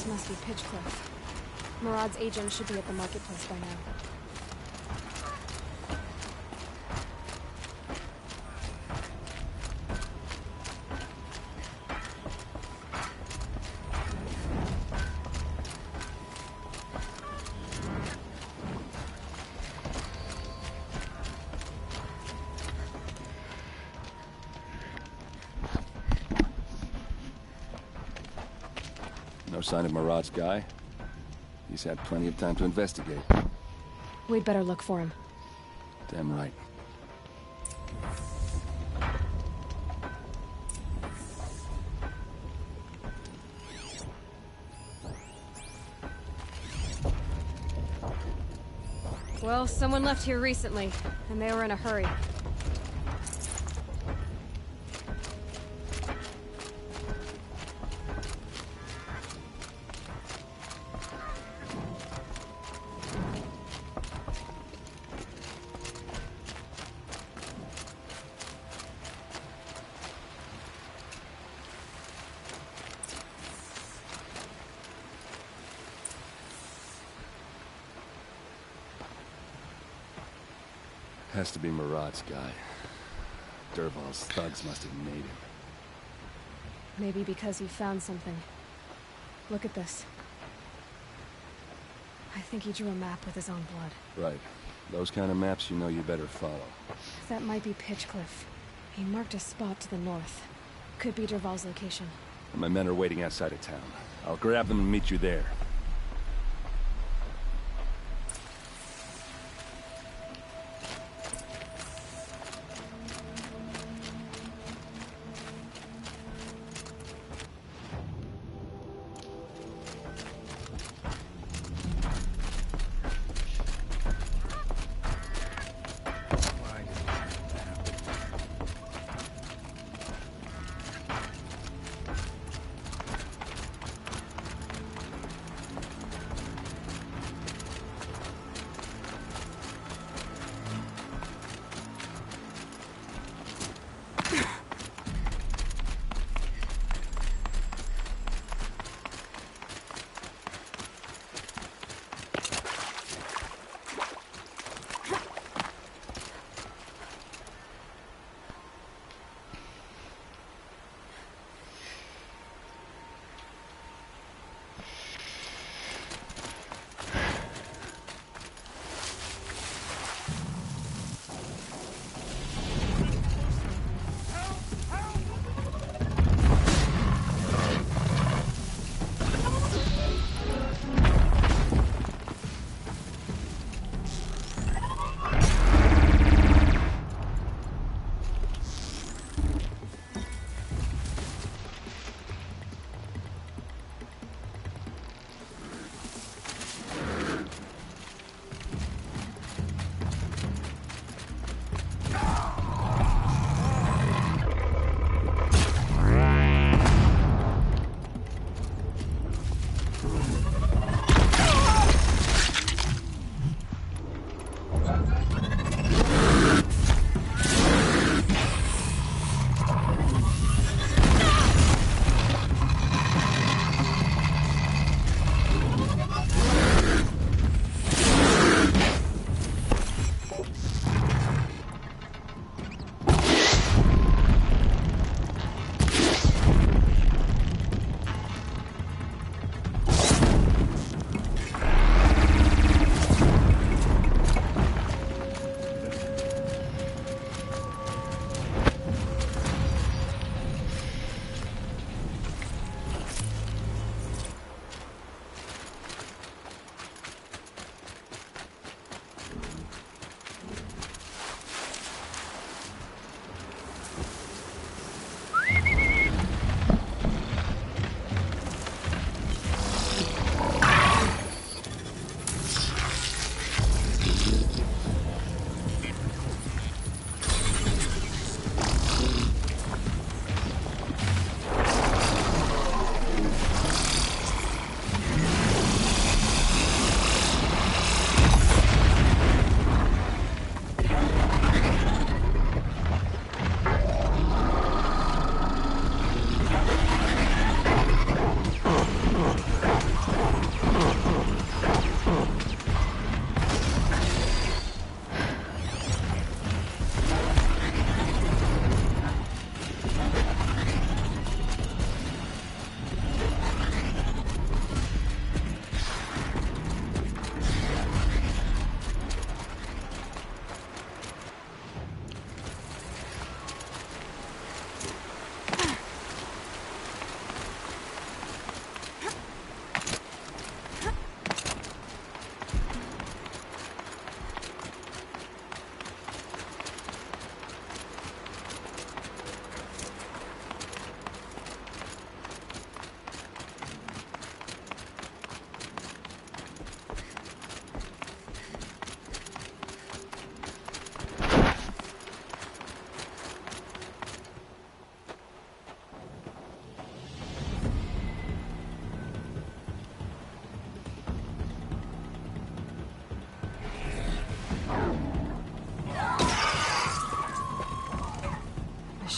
This must be Pitchcliff. Murad's agent should be at the marketplace by now. No sign of Murad's guy. He's had plenty of time to investigate. We'd better look for him. Damn right. Well, someone left here recently, and they were in a hurry. Has to be Murad's guy. Dervahl's thugs must have made him. Maybe because he found something. Look at this. I think he drew a map with his own blood. Right. Those kind of maps you know you better follow. That might be Pitchcliff. He marked a spot to the north. Could be Dervahl's location. And my men are waiting outside of town. I'll grab them and meet you there.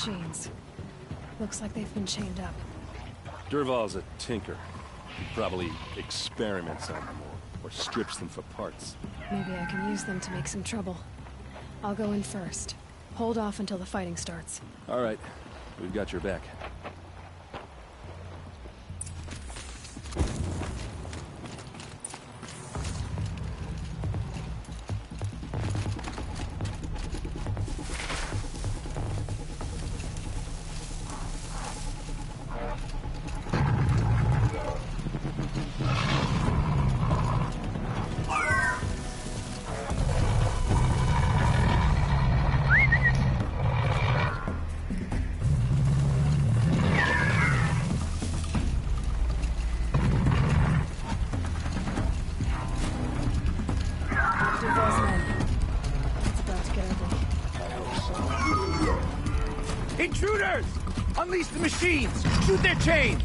machines. Looks like they've been chained up. Dervahl's a tinker. He probably experiments on them or strips them for parts. Maybe I can use them to make some trouble. I'll go in first. Hold off until the fighting starts. All right. We've got your back. Intruders! Unleash the machines! Shoot their chains!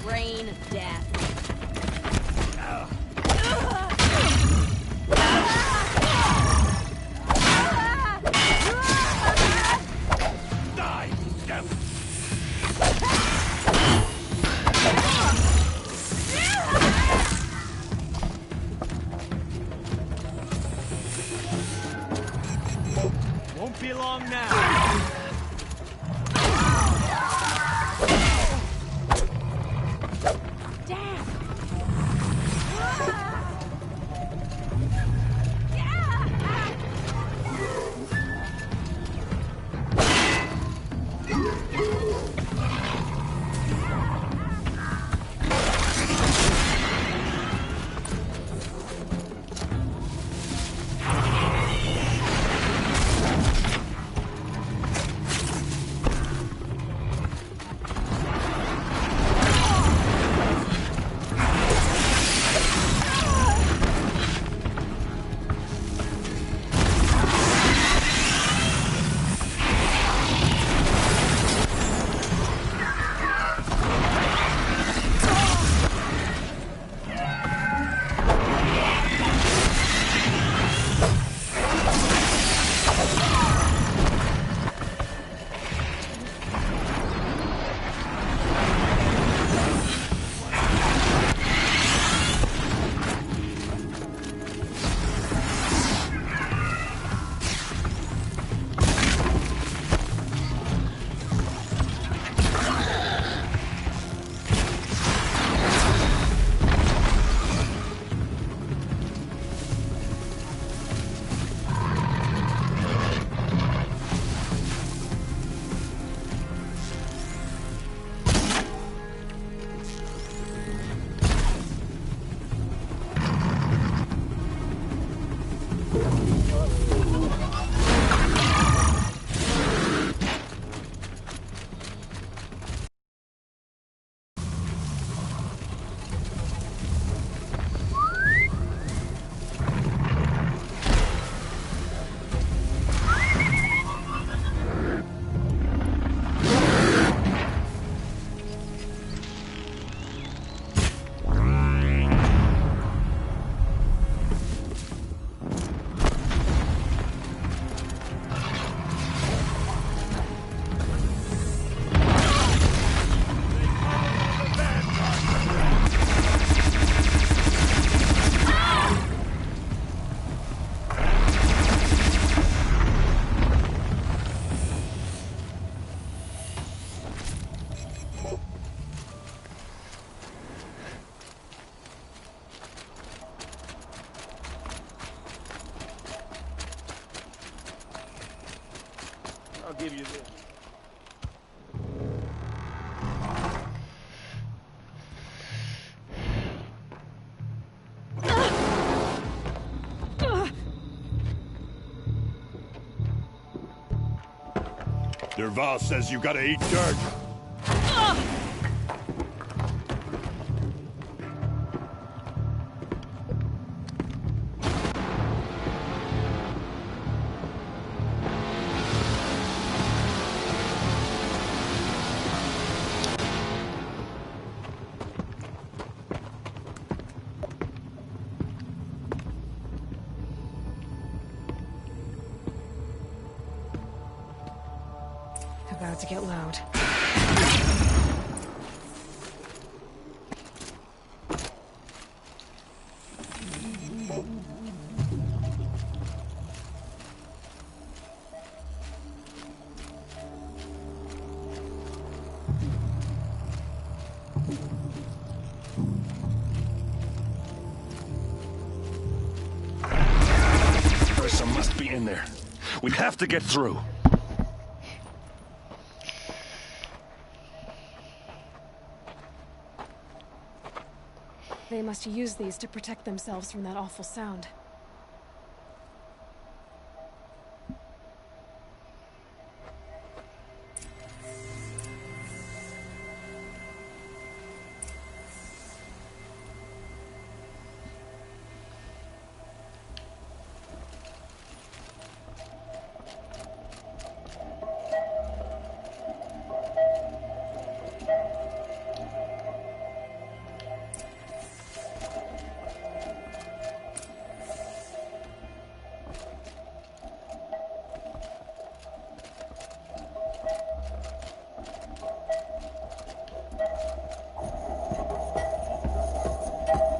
Rain of death. Die, devil! Won't be long now. give you this. Derval says you gotta eat dirt. About to get loud. Ursa must be in there. We have to get through. They must use these to protect themselves from that awful sound.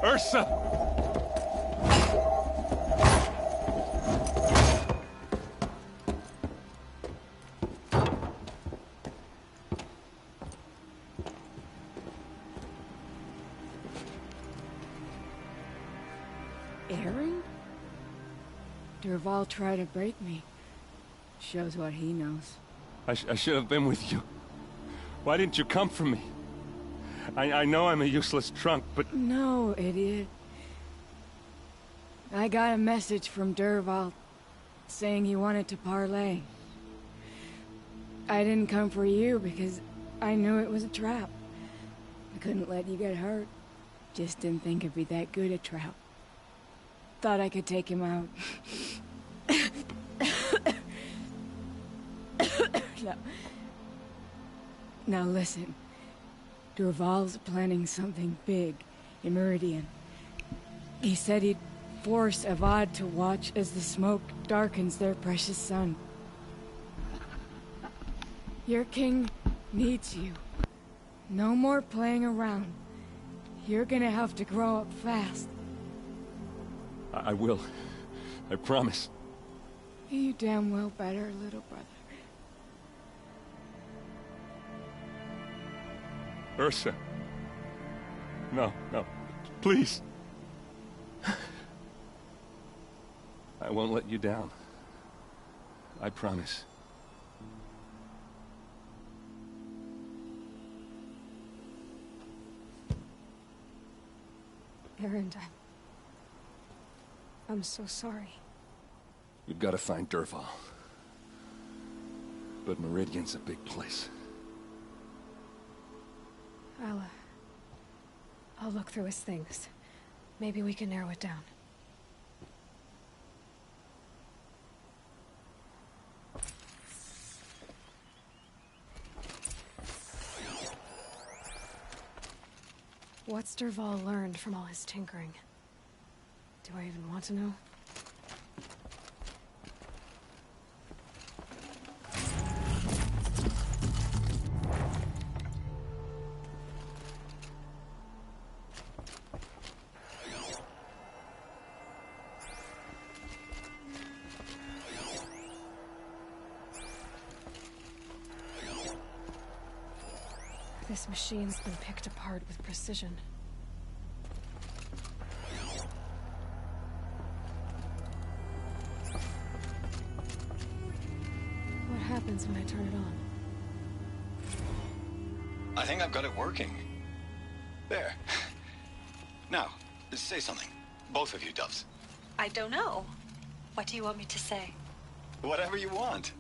Ursa! Aaron? Derval tried to break me. Shows what he knows. I should have been with you. Why didn't you come for me? I know I'm a useless trunk, but... No, idiot. I got a message from Derval saying he wanted to parlay. I didn't come for you because I knew it was a trap. I couldn't let you get hurt. Just didn't think it'd be that good a trap. Thought I could take him out. No. Now listen. Derval's planning something big in Meridian. He said he'd force Avad to watch as the smoke darkens their precious sun. Your king needs you. No more playing around. You're gonna have to grow up fast. I will. I promise. You damn well better, little brother. Ursa. No, no. Please. I won't let you down. I promise. Aaron, I'm so sorry. We've got to find Derval. But Meridian's a big place. I'll look through his things. Maybe we can narrow it down. What's Derval learned from all his tinkering? Do I even want to know? This machine's been picked apart with precision. What happened? happens when I turn it on. I think I've got it working. There. Now, say something. Both of you, Doves. I don't know. What do you want me to say? Whatever you want.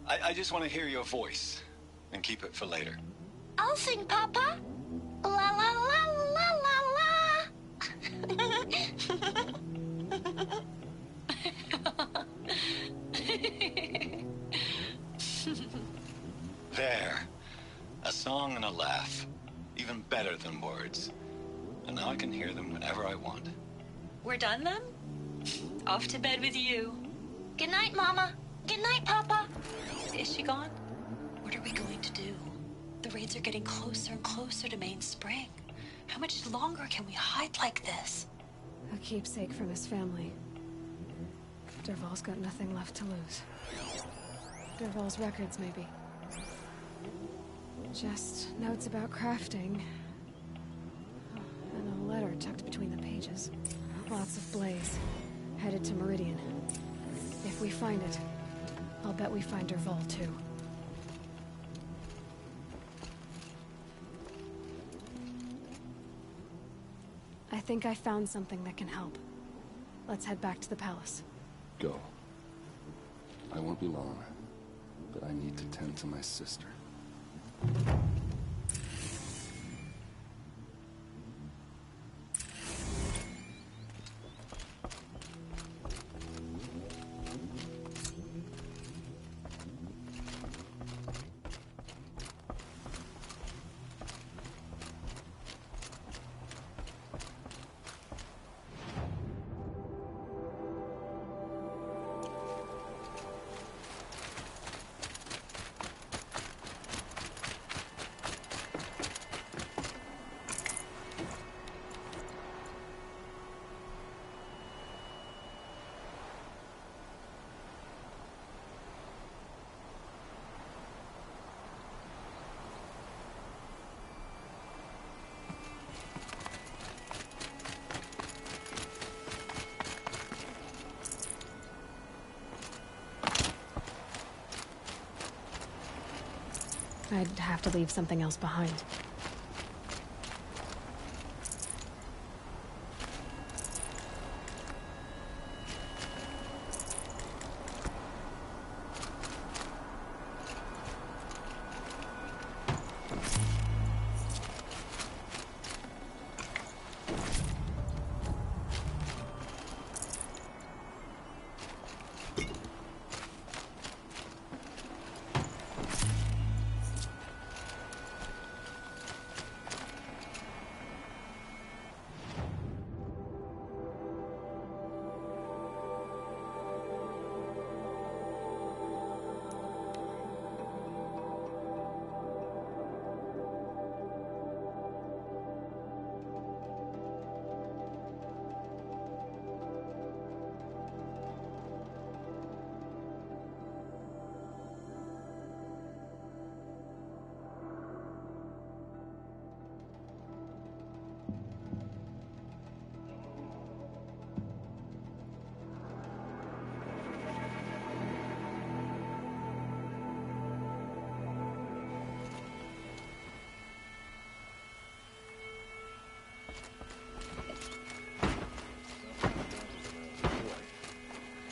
I just want to hear your voice. And keep it for later. I'll sing, Papa. La la la la la la. There. A song and a laugh. Even better than words. And now I can hear them whenever I want. We're done then? Off to bed with you. Good night, Mama. Good night, Papa. Is she gone? What are we going to do? The raids are getting closer and closer to Main Spring. How much longer can we hide like this? A keepsake from his family. Dervahl's got nothing left to lose. Dervahl's records, maybe. Just notes about crafting. And a letter tucked between the pages. Lots of blaze. Headed to Meridian. If we find it, I'll bet we find Dervahl too. I think I found something that can help. Let's head back to the palace. Go. I won't be long, but I need to tend to my sister. I'd have to leave something else behind.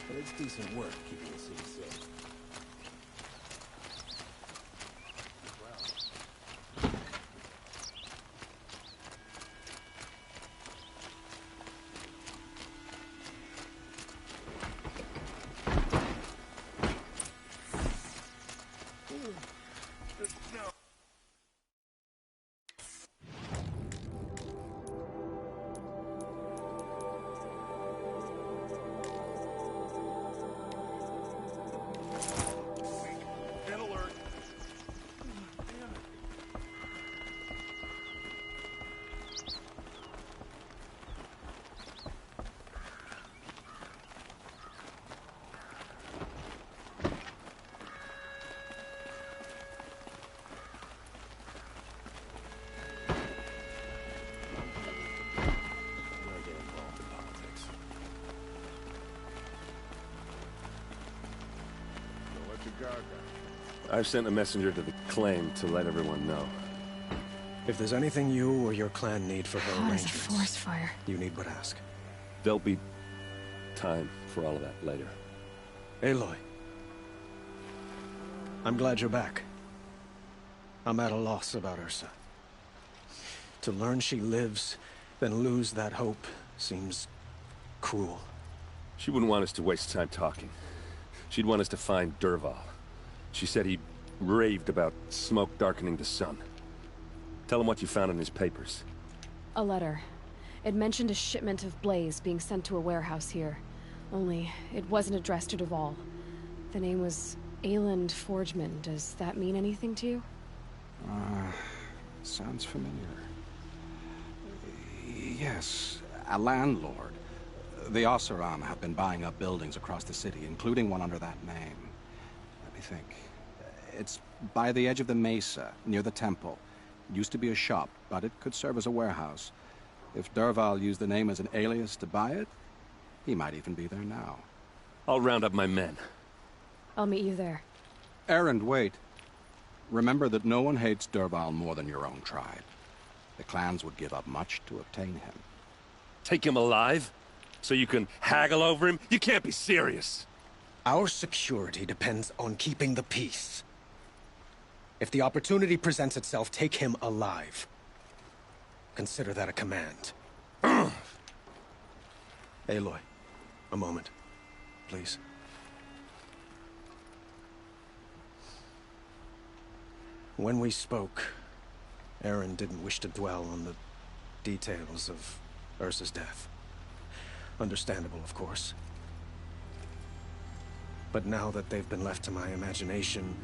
But it's decent work keeping the city safe. I've sent a messenger to the claim to let everyone know. If there's anything you or your clan need for her Hot as a arrangements, forest fire. you need but ask. There'll be time for all of that later. Aloy. I'm glad you're back. I'm at a loss about Ursa. To learn she lives, then lose that hope, seems cruel. She wouldn't want us to waste time talking. She'd want us to find Dervahl. She said he raved about smoke darkening the sun. Tell him what you found in his papers. A letter. It mentioned a shipment of blaze being sent to a warehouse here. Only, it wasn't addressed to Dervahl. The name was Ayland Forgeman. Does that mean anything to you? Sounds familiar. Yes, a landlord. The Oseram have been buying up buildings across the city, including one under that name. Let me think. It's by the edge of the mesa, near the temple. It used to be a shop, but it could serve as a warehouse. If Dervahl used the name as an alias to buy it, he might even be there now. I'll round up my men. I'll meet you there. Erend, wait. Remember that no one hates Dervahl more than your own tribe. The clans would give up much to obtain him. Take him alive? So you can haggle over him? You can't be serious! Our security depends on keeping the peace. If the opportunity presents itself, take him alive. Consider that a command. Aloy, a moment, please. When we spoke, Erend didn't wish to dwell on the details of Ursa's death. Understandable, of course. But now that they've been left to my imagination,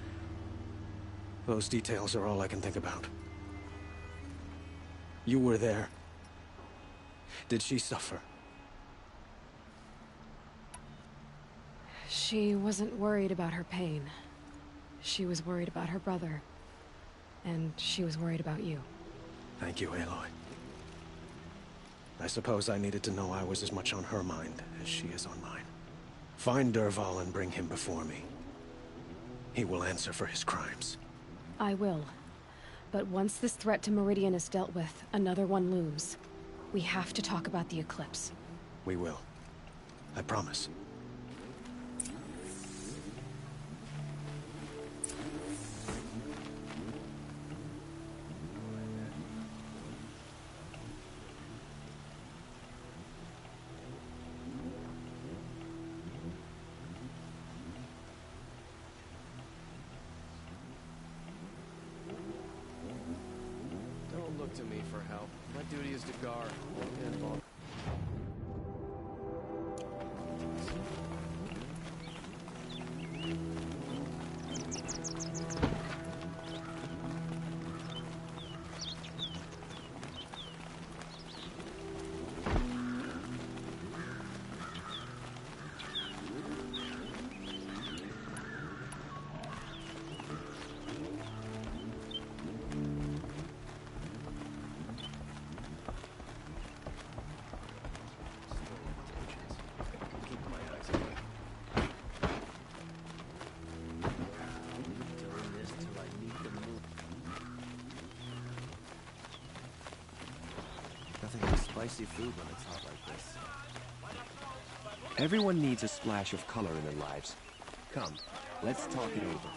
those details are all I can think about. You were there. Did she suffer? She wasn't worried about her pain. She was worried about her brother. And she was worried about you. Thank you, Aloy. I suppose I needed to know I was as much on her mind as she is on mine. Find Dervahl and bring him before me. He will answer for his crimes. I will. But once this threat to Meridian is dealt with, another one looms. We have to talk about the eclipse. We will. I promise. Don't look to me for help. My duty is to guard. Nothing like spicy food when it's hot like this. Everyone needs a splash of color in their lives. Come, let's talk it over.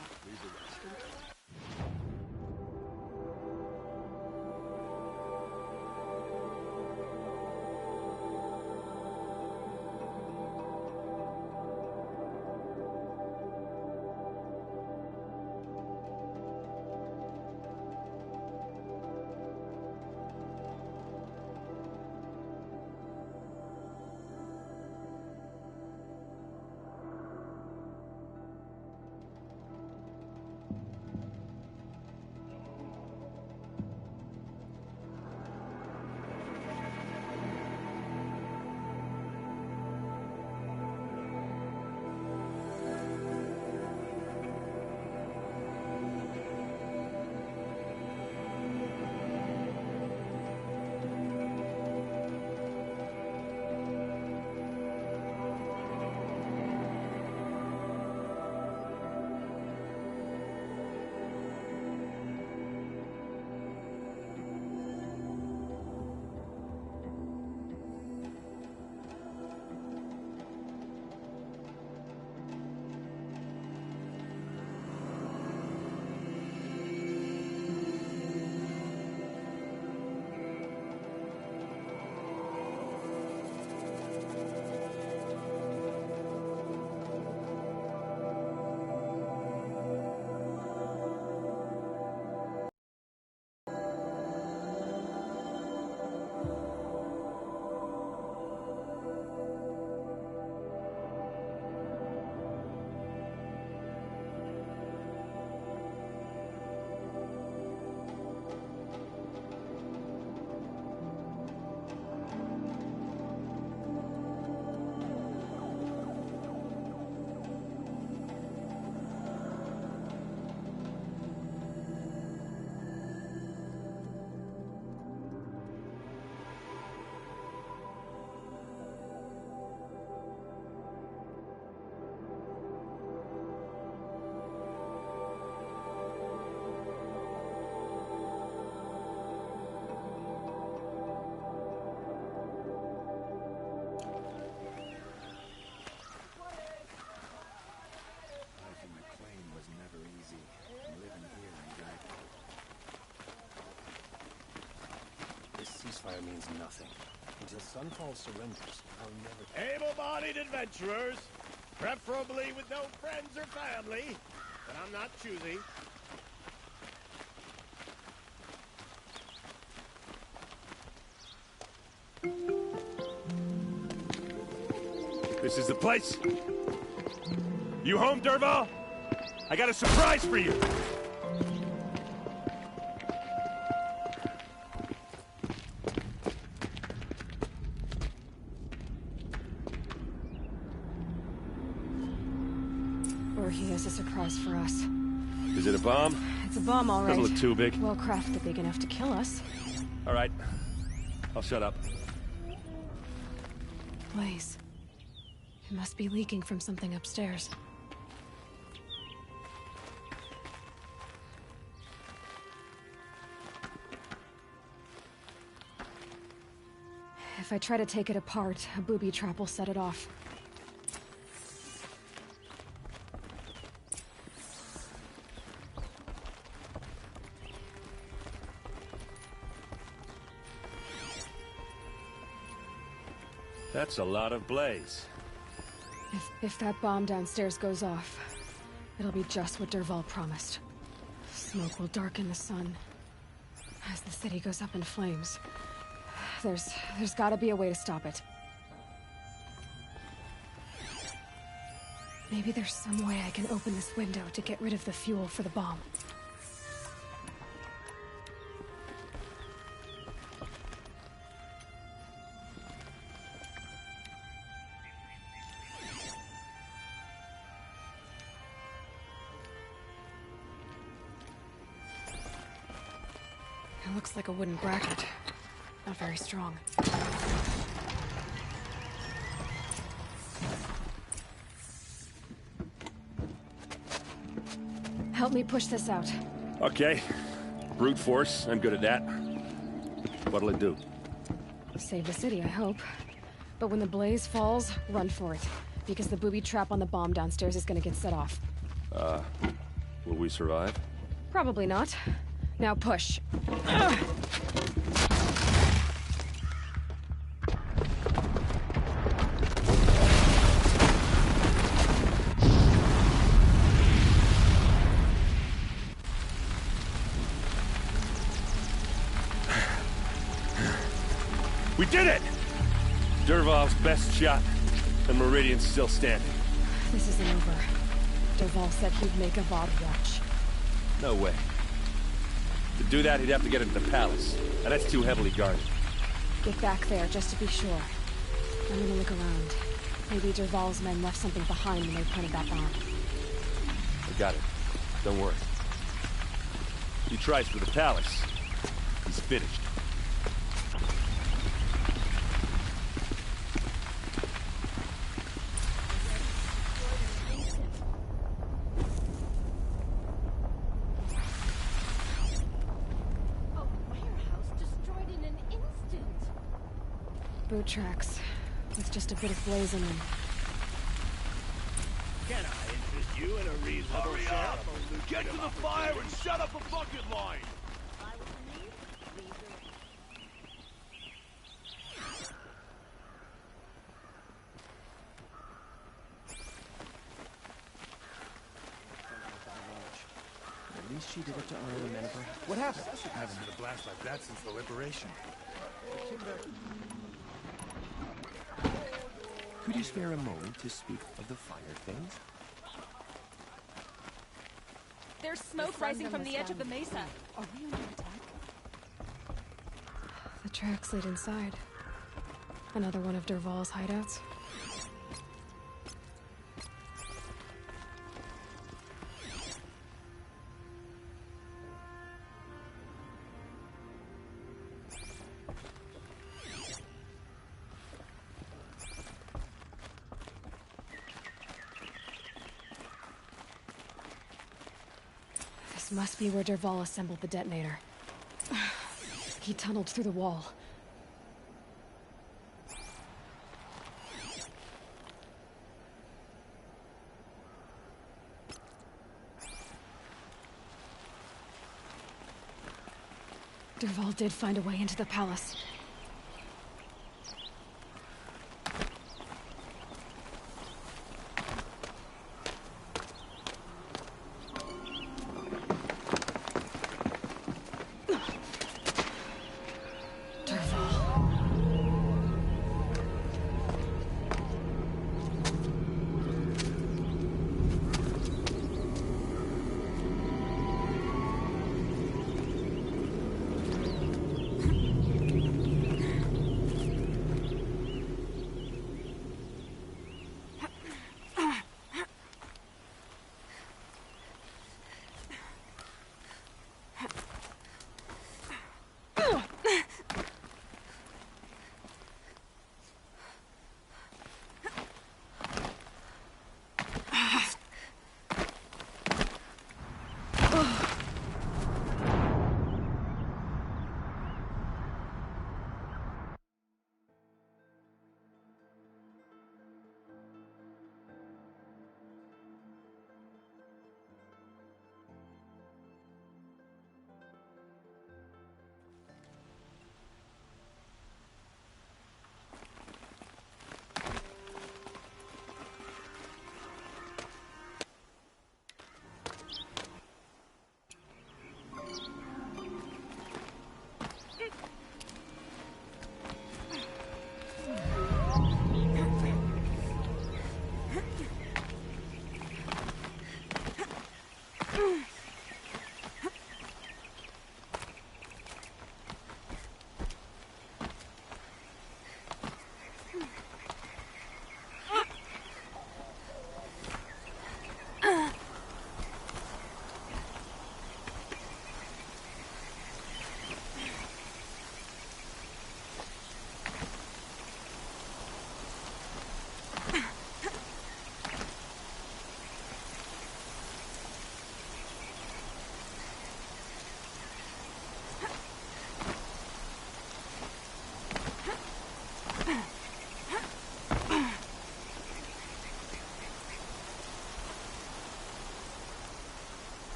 ceasefire means nothing. Until Sunfall surrenders, I'll never... Able-bodied adventurers, preferably with no friends or family, but I'm not choosy. This is the place. You home, Dervahl? I got a surprise for you. Or he has a surprise for us. Is it a bomb? It's a bomb, all right. Doesn't look too big. Well crafted, big enough to kill us. All right. I'll shut up. Blaze. It must be leaking from something upstairs. If I try to take it apart, a booby trap will set it off. That's a lot of blaze. If that bomb downstairs goes off, it'll be just what Dervahl promised. Smoke will darken the sun as the city goes up in flames. There's gotta be a way to stop it. Maybe there's some way I can open this window to get rid of the fuel for the bomb. It looks like a wooden bracket. Not very strong. Help me push this out. Okay. Brute force, I'm good at that. What'll it do? Save the city, I hope. But when the blaze falls, run for it. Because the booby trap on the bomb downstairs is gonna get set off. Will we survive? Probably not. Now push. We did it! Dervahl's best shot, and Meridian's still standing. This isn't over. Dervahl said he'd make a VOD watch. No way. To do that, he'd have to get into the palace, and that's too heavily guarded. Get back there, just to be sure. I'm gonna look around. Maybe Dervahl's men left something behind when they planted that bomb. I got it. Don't worry. He tries for the palace. He's finished. Boot tracks, with just a bit of blaze in them. Can I interest you in a reasonable share? Get to the fire and shut up a bucket line! At least she did it to honor the men of her. What happened? I haven't had a blast like that since the liberation. Could you spare a moment to speak of the fire things? There's smoke rising from the edge of the mesa. Are we under attack? The tracks lead inside. Another one of Dervahl's hideouts. This must be where Dervahl assembled the detonator. He tunneled through the wall. Dervahl did find a way into the palace.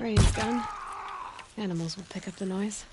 Ray's gun. Animals would pick up the noise.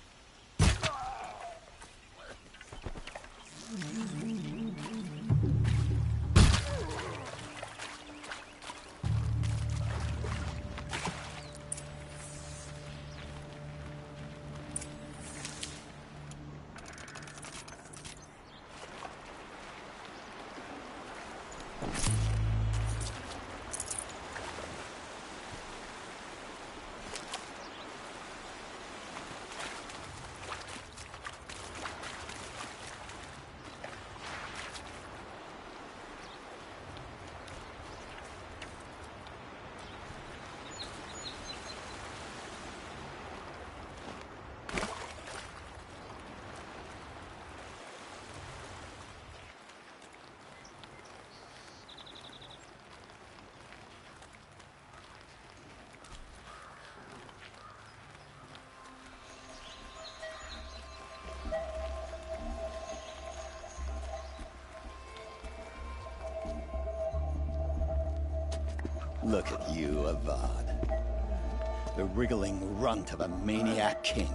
Look at you, Avad. The wriggling runt of a maniac king.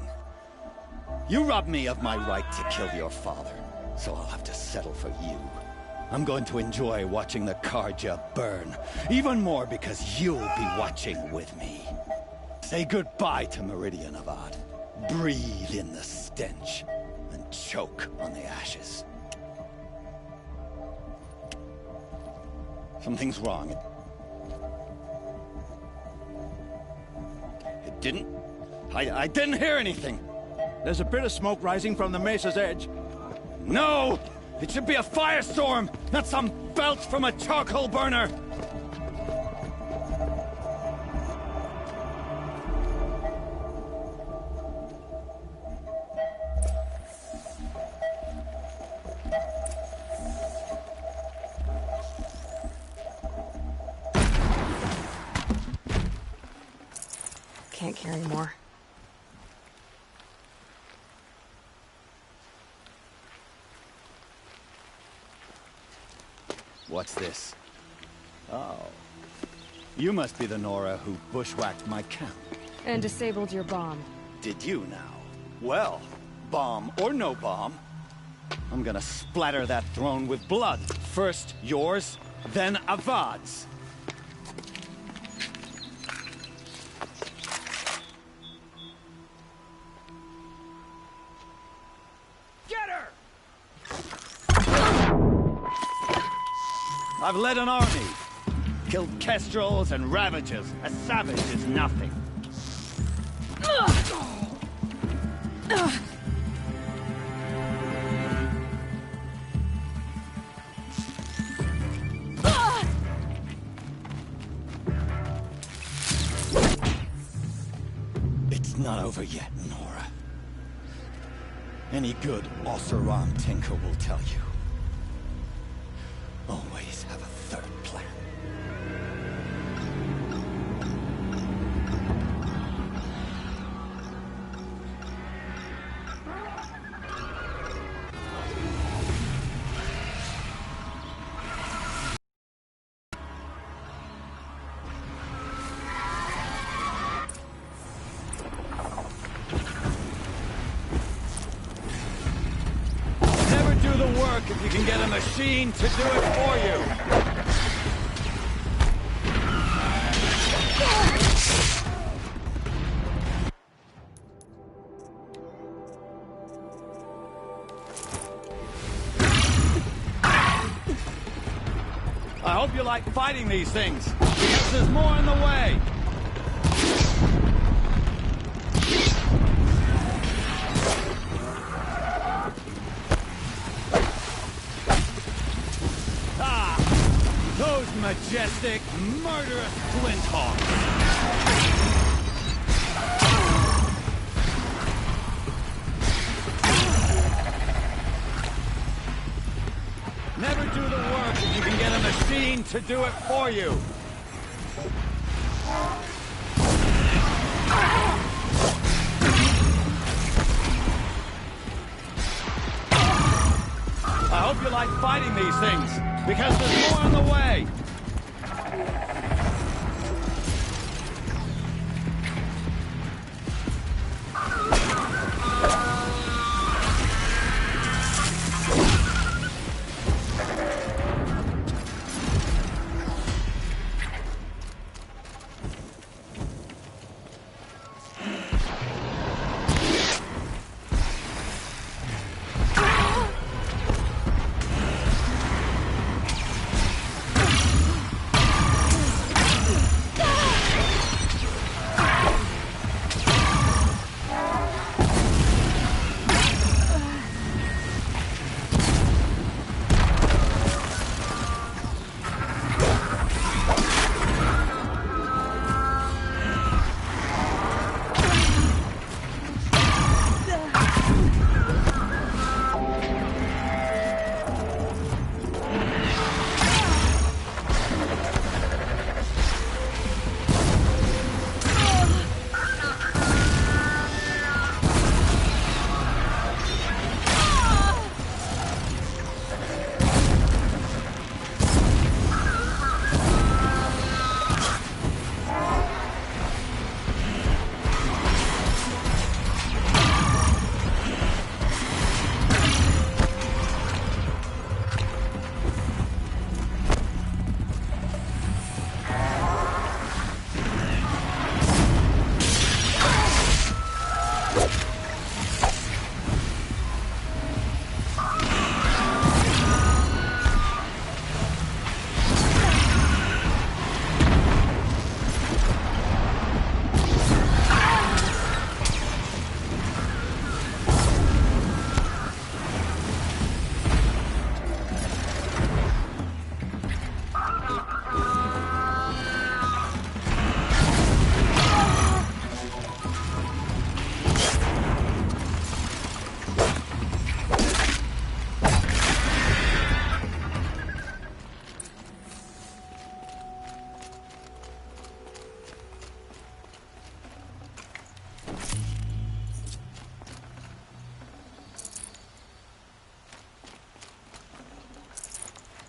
You robbed me of my right to kill your father, so I'll have to settle for you. I'm going to enjoy watching the Karja burn, even more because you'll be watching with me. Say goodbye to Meridian, Avad. Breathe in the stench, and choke on the ashes. Something's wrong. I didn't hear anything. There's a bit of smoke rising from the mesa's edge. No! It should be a firestorm, not some belch from a charcoal burner! Can't carry more. What's this? Oh. You must be the Nora who bushwhacked my camp. And disabled your bomb. Did you now? Well, bomb or no bomb, I'm gonna splatter that throne with blood. First yours, then Avad's. I've led an army, killed kestrels and ravages. A savage is nothing. It's not over yet, Nora. Any good Oseram tinker will tell you. Always have a third plan. Never do the work if you can get a machine to do it for you. I hope you like fighting these things, because there's more in the way. Those majestic, murderous flinthawks! Never do the work if you can get a machine to do it for you! I hope you like fighting these things, because there's more in the way!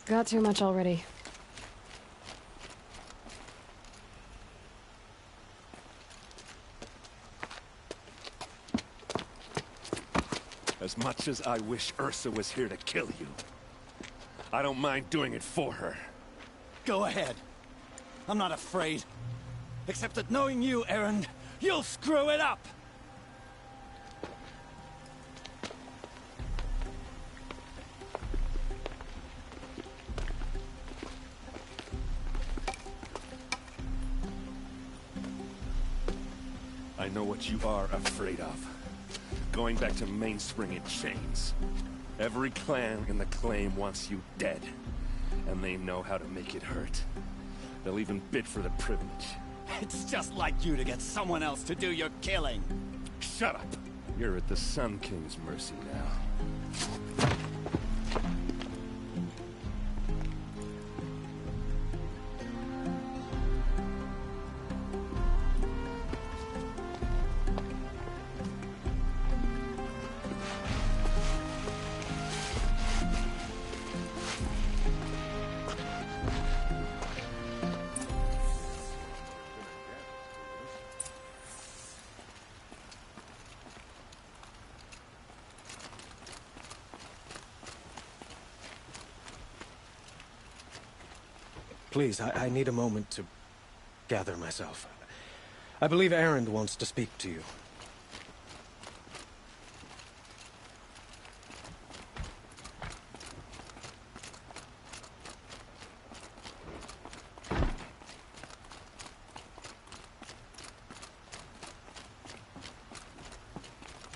Got too much already. As much as I wish Ursa was here to kill you, I don't mind doing it for her. Go ahead. I'm not afraid. Except that knowing you, Erend, you'll screw it up! I know what you are afraid of. Going back to Mainspring in chains. Every clan in the claim wants you dead. And they know how to make it hurt. They'll even bid for the privilege. It's just like you to get someone else to do your killing. Shut up! You're at the Sun King's mercy now. Please, I need a moment to gather myself. I believe Erend wants to speak to you.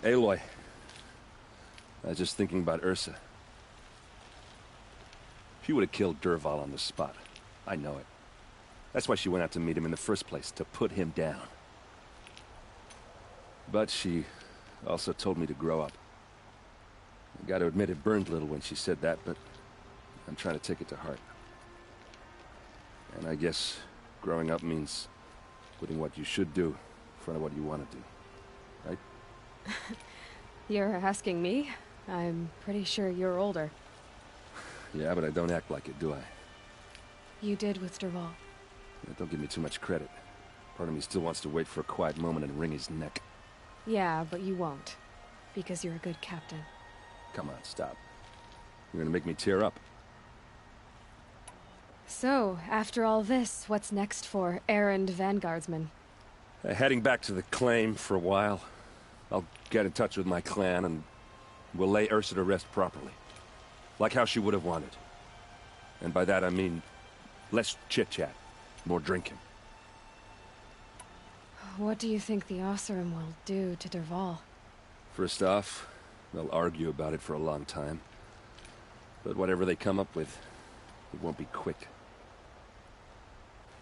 Aloy. I was just thinking about Ursa. She would have killed Dervahl on the spot. I know it. That's why she went out to meet him in the first place, to put him down. But she also told me to grow up. I gotta admit it burned a little when she said that, but I'm trying to take it to heart. And I guess growing up means putting what you should do in front of what you want to do. Right? You're asking me? I'm pretty sure you're older. Yeah, but I don't act like it, do I? You did with Dervahl. Yeah, don't give me too much credit. Part of me still wants to wait for a quiet moment and wring his neck. Yeah, but you won't. Because you're a good captain. Come on, stop. You're gonna make me tear up. So, after all this, what's next for Erend Vanguardsman? Heading back to the claim for a while. I'll get in touch with my clan and we'll lay Ursa to rest properly. Like how she would have wanted. And by that I mean less chit-chat, more drinking. What do you think the Oseram will do to Dervahl? First off, they'll argue about it for a long time. But whatever they come up with, it won't be quick.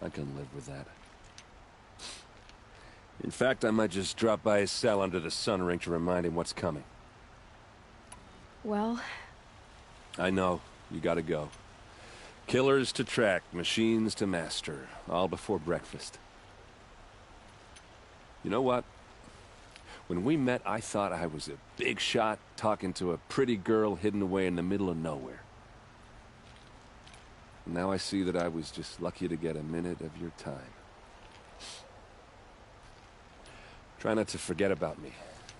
I can live with that. In fact, I might just drop by his cell under the sun ring to remind him what's coming. Well... I know. You gotta go. Killers to track, machines to master, all before breakfast. You know what? When we met, I thought I was a big shot talking to a pretty girl hidden away in the middle of nowhere. Now I see that I was just lucky to get a minute of your time. Try not to forget about me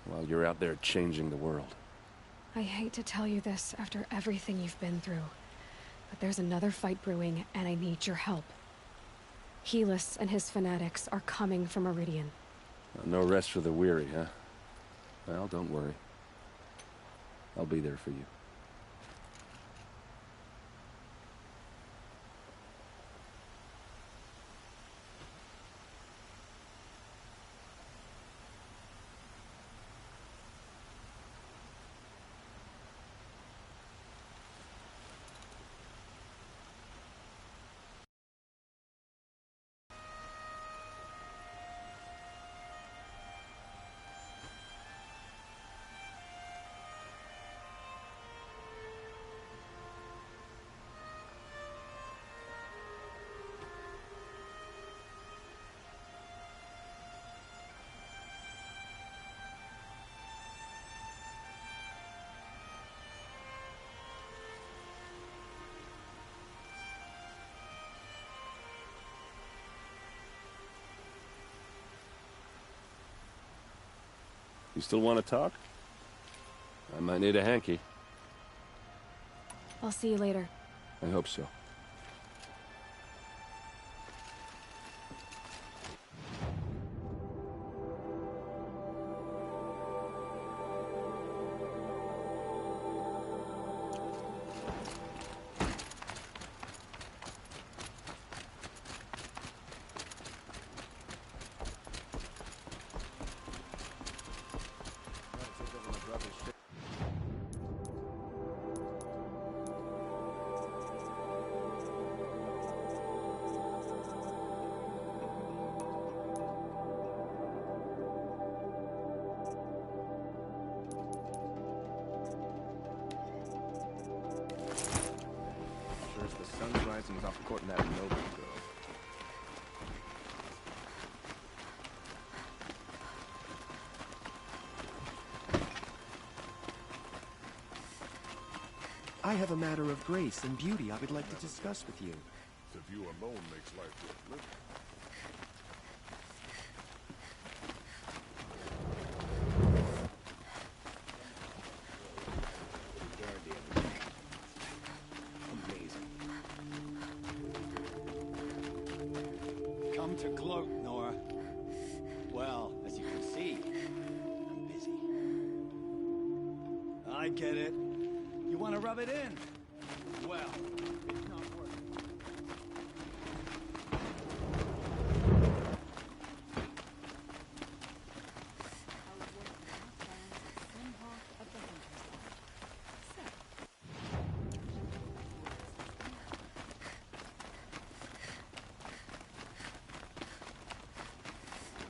while you're out there changing the world. I hate to tell you this after everything you've been through, but there's another fight brewing, and I need your help. Helis and his fanatics are coming from Meridian. No rest for the weary, huh? Well, don't worry. I'll be there for you. You still want to talk? I might need a hanky. I'll see you later. I hope so. The sun's rising off courting that noble girl. I have a matter of grace and beauty I would like to discuss with you. The view alone makes life worth living. Come to gloat, Nora. Well, as you can see, I'm busy. I get it. You want to rub it in? Well, it's not working.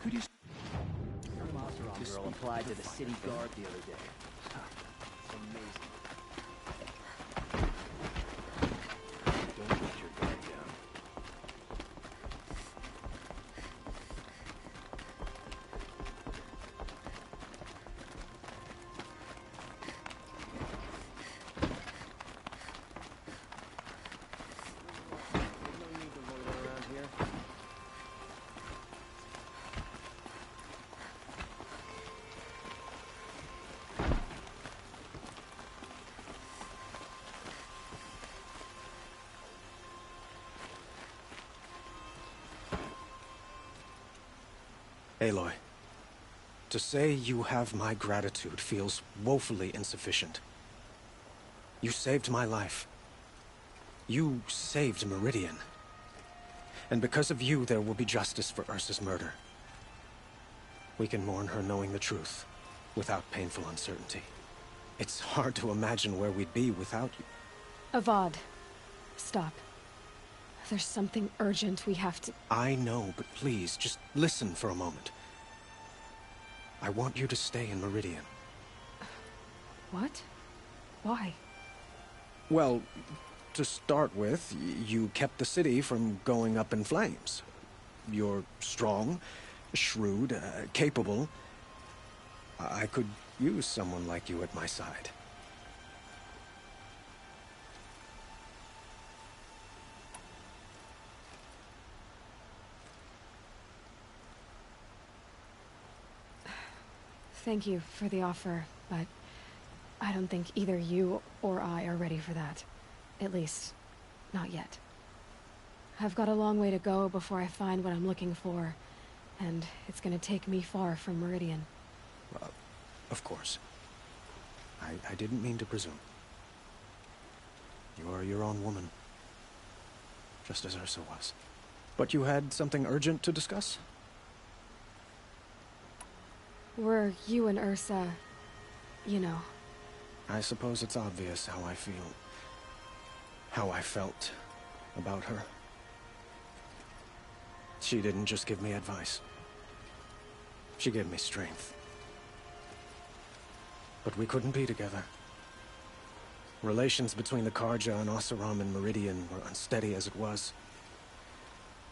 Could you... Some Oseram girl applied to the city guard the other day. It's amazing. Don't let your guard down. There's no need to loiter around here. Aloy, to say you have my gratitude feels woefully insufficient. You saved my life. You saved Meridian. And because of you, there will be justice for Ursa's murder. We can mourn her knowing the truth, without painful uncertainty. It's hard to imagine where we'd be without you. Avad, stop. There's something urgent we have to... I know, but please, just listen for a moment. I want you to stay in Meridian. What? Why? Well, to start with, you kept the city from going up in flames. You're strong, shrewd, capable. I could use someone like you at my side. Thank you for the offer, but I don't think either you or I are ready for that. At least, not yet. I've got a long way to go before I find what I'm looking for, and it's gonna take me far from Meridian. Of course. I didn't mean to presume. You are your own woman. Just as Ursa was. But you had something urgent to discuss? Were you and Ursa... you know. I suppose it's obvious how I feel. How I felt about her. She didn't just give me advice. She gave me strength. But we couldn't be together. Relations between the Karja and Oseram and Meridian were unsteady as it was.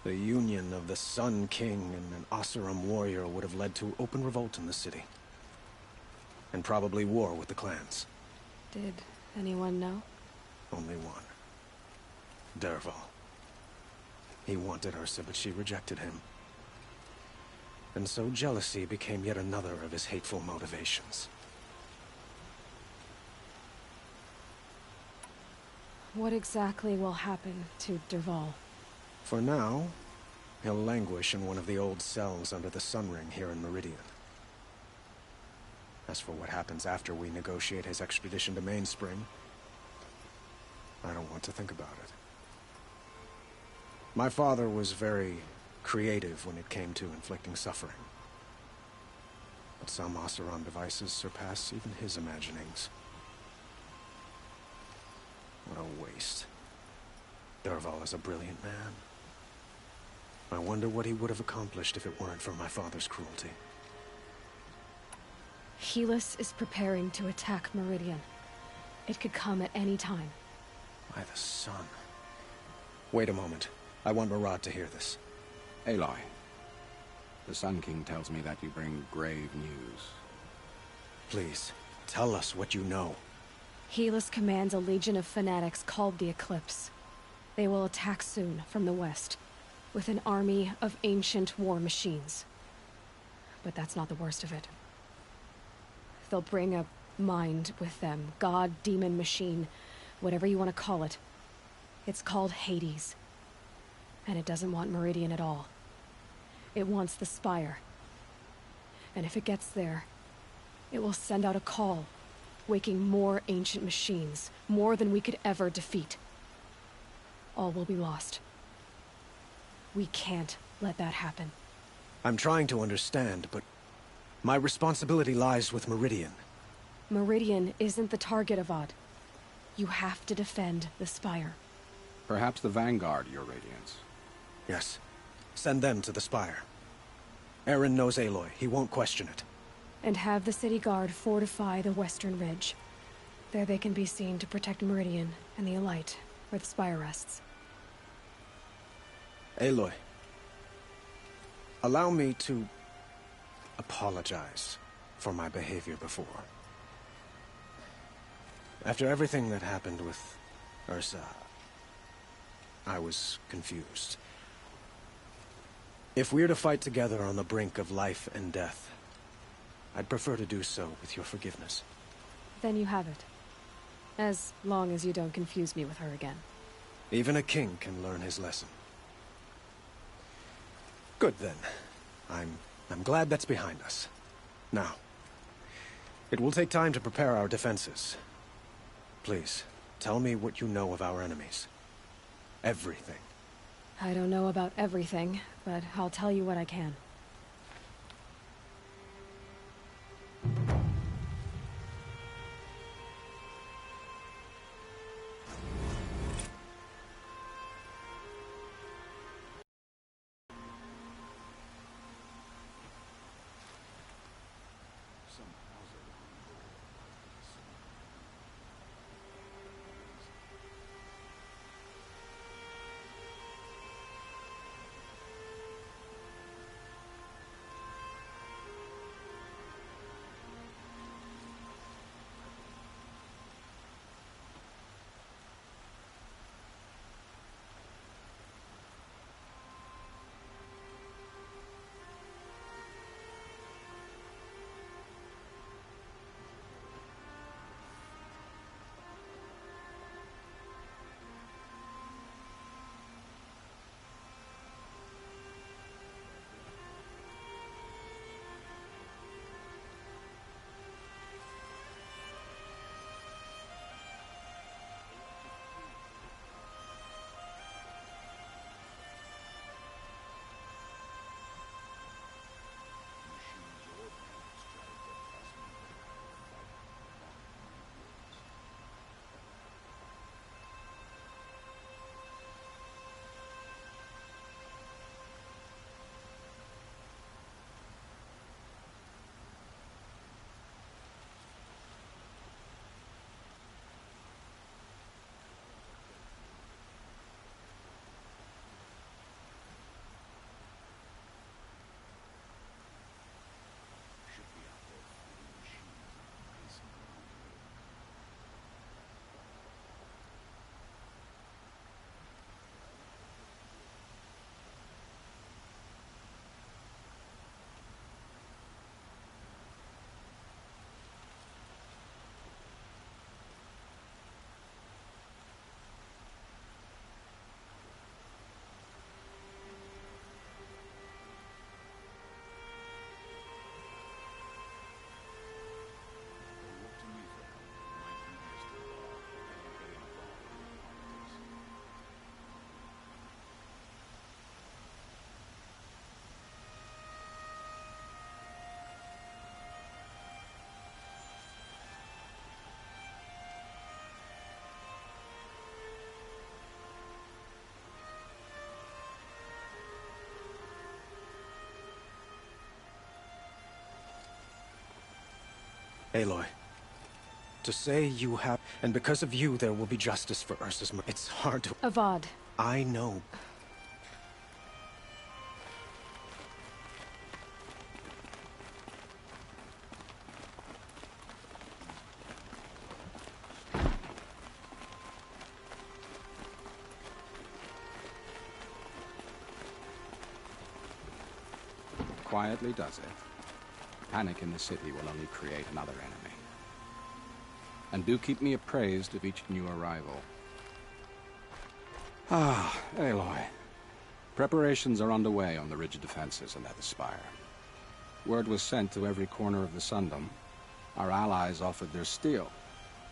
The union of the Sun King and an Oseram warrior would have led to open revolt in the city. And probably war with the clans. Did anyone know? Only one. Dervahl. He wanted Ursa, but she rejected him. And so jealousy became yet another of his hateful motivations. What exactly will happen to Dervahl? For now, he'll languish in one of the old cells under the Sun Ring here in Meridian. As for what happens after we negotiate his extradition to Mainspring, I don't want to think about it. My father was very creative when it came to inflicting suffering. But some Oseram devices surpass even his imaginings. What a waste. Dervahl is a brilliant man. I wonder what he would have accomplished if it weren't for my father's cruelty. Helis is preparing to attack Meridian. It could come at any time. By the sun. Wait a moment. I want Murad to hear this. Aloy, the Sun King tells me that you bring grave news. Please, tell us what you know. Helis commands a legion of fanatics called the Eclipse. They will attack soon from the west, with an army of ancient war machines. But that's not the worst of it. They'll bring a mind with them, god, demon, machine, whatever you want to call it. It's called Hades. And it doesn't want Meridian at all. It wants the Spire. And if it gets there, it will send out a call, waking more ancient machines, more than we could ever defeat. All will be lost. We can't let that happen. I'm trying to understand, but my responsibility lies with Meridian. Meridian isn't the target, Avad. You have to defend the Spire. Perhaps the Vanguard, Your Radiance. Yes. Send them to the Spire. Eren knows Aloy. He won't question it. And have the city guard fortify the western ridge. There they can be seen to protect Meridian and the Elite, where the Spire rests. Aloy. Allow me to apologize for my behavior before. After everything that happened with Ursa, I was confused. If we're to fight together on the brink of life and death, I'd prefer to do so with your forgiveness. Then you have it. As long as you don't confuse me with her again. Even a king can learn his lesson. Good then. I'm glad that's behind us. Now, it will take time to prepare our defenses. Please, tell me what you know of our enemies. Everything. I don't know about everything, but I'll tell you what I can. Aloy, to say you have... And because of you, there will be justice for Ursa's murder. It's hard to... Avad. I know. Quietly does it. Panic in the city will only create another enemy. And do keep me appraised of each new arrival. Ah, Aloy. Preparations are underway on the ridge defenses and at the spire. Word was sent to every corner of the Sundom. Our allies offered their steel.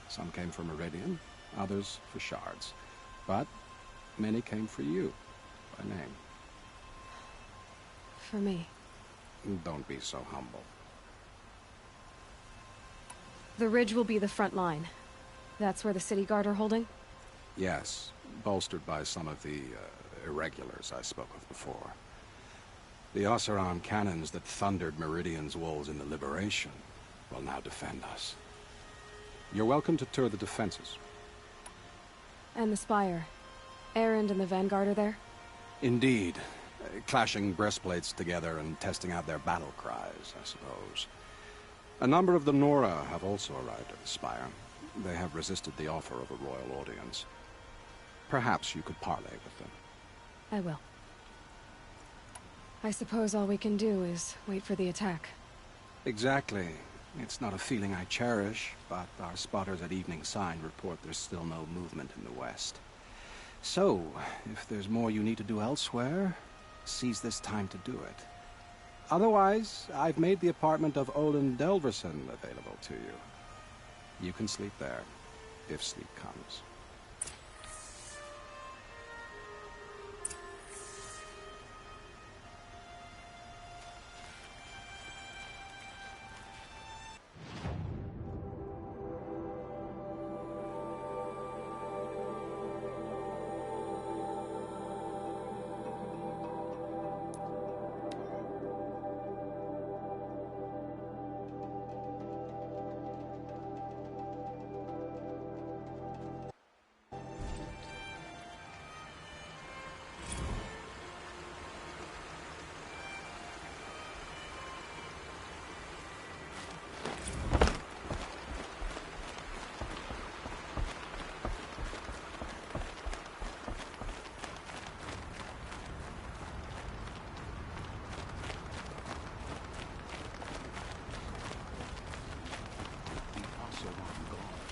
Some came for Meridian, others for shards. But many came for you, by name. For me. Don't be so humble. The ridge will be the front line. That's where the city guard are holding? Yes, bolstered by some of the irregulars I spoke of before. The Oseram cannons that thundered Meridian's walls in the Liberation will now defend us. You're welcome to tour the defenses. And the spire. Erend and the Vanguard are there? Indeed. Clashing breastplates together and testing out their battle cries, I suppose. A number of the Nora have also arrived at the spire. They have resisted the offer of a royal audience. Perhaps you could parley with them. I will. I suppose all we can do is wait for the attack. Exactly. It's not a feeling I cherish, but our spotters at Evening Sign report there's still no movement in the west. So, if there's more you need to do elsewhere, seize this time to do it. Otherwise, I've made the apartment of Olin Delverson available to you. You can sleep there, if sleep comes.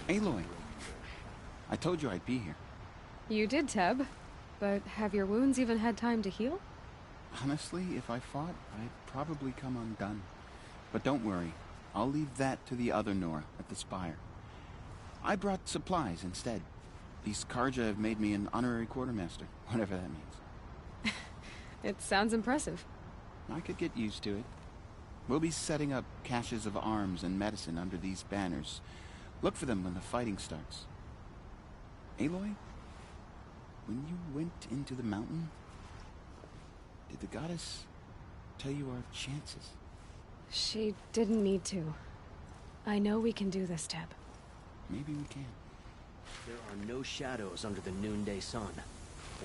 Aloy, I told you I'd be here. You did, Teb. But have your wounds even had time to heal? Honestly, if I fought, I'd probably come undone. But don't worry, I'll leave that to the other Nora at the spire. I brought supplies instead. These Karja have made me an honorary quartermaster, whatever that means. It sounds impressive. I could get used to it. We'll be setting up caches of arms and medicine under these banners. Look for them when the fighting starts. Aloy, when you went into the mountain, did the goddess tell you our chances? She didn't need to. I know we can do this, Teb. Maybe we can. There are no shadows under the noonday sun.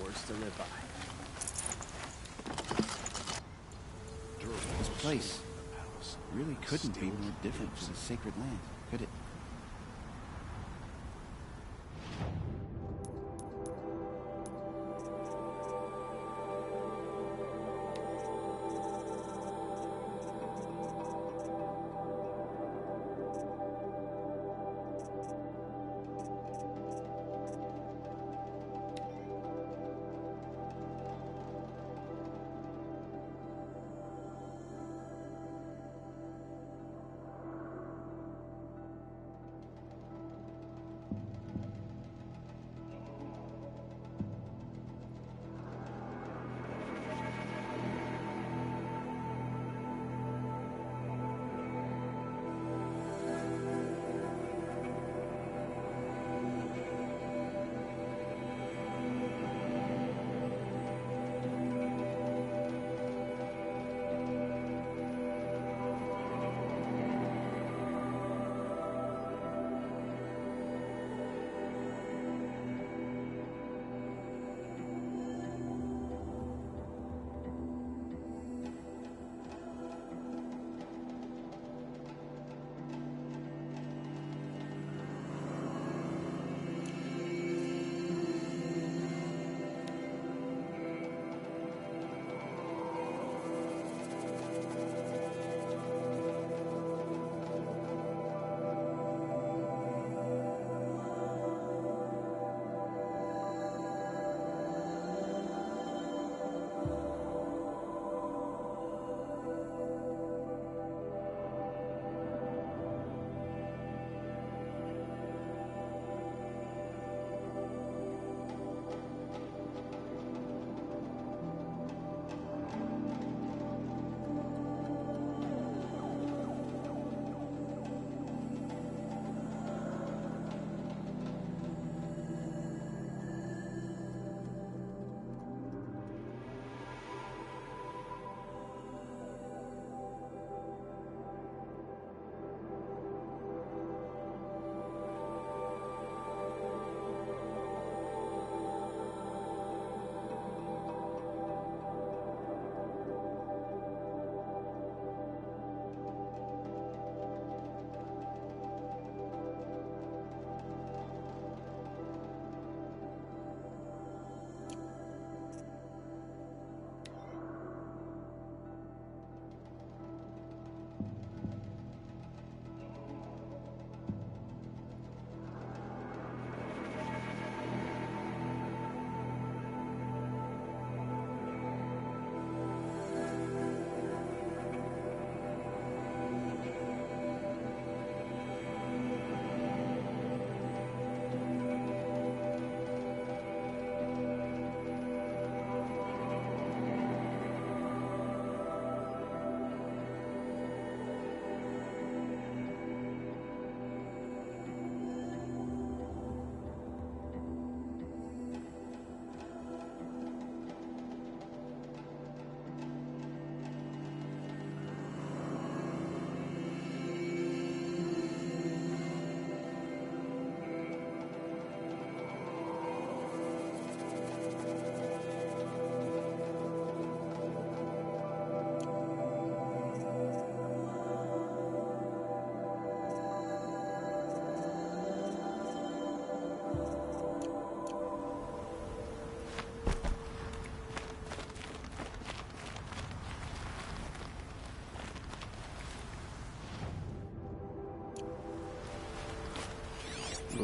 Words to live by. This place really couldn't be more different from the sacred land, could it?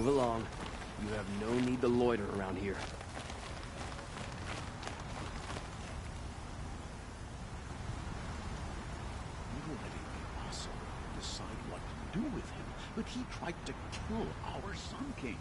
Move along. You have no need to loiter around here. We were letting the Oseram decide what to do with him, but he tried to kill our Sun King.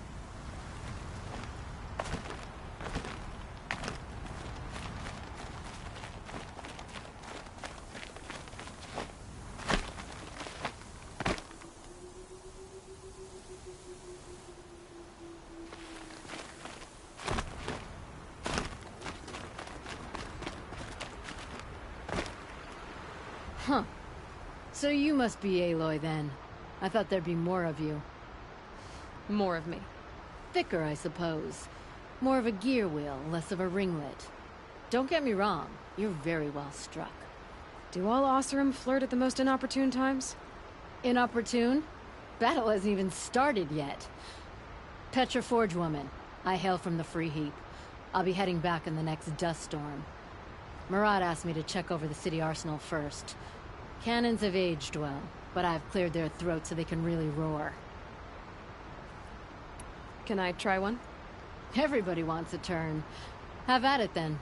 Huh. So you must be Aloy then. I thought there'd be more of you. More of me. Thicker, I suppose. More of a gear wheel, less of a ringlet. Don't get me wrong, you're very well struck. Do all Oseram flirt at the most inopportune times? Inopportune? Battle hasn't even started yet. Petra Forge woman. I hail from the Free Heap. I'll be heading back in the next dust storm. Murad asked me to check over the city arsenal first. Cannons have aged well, but I've cleared their throats so they can really roar. Can I try one? Everybody wants a turn. Have at it then.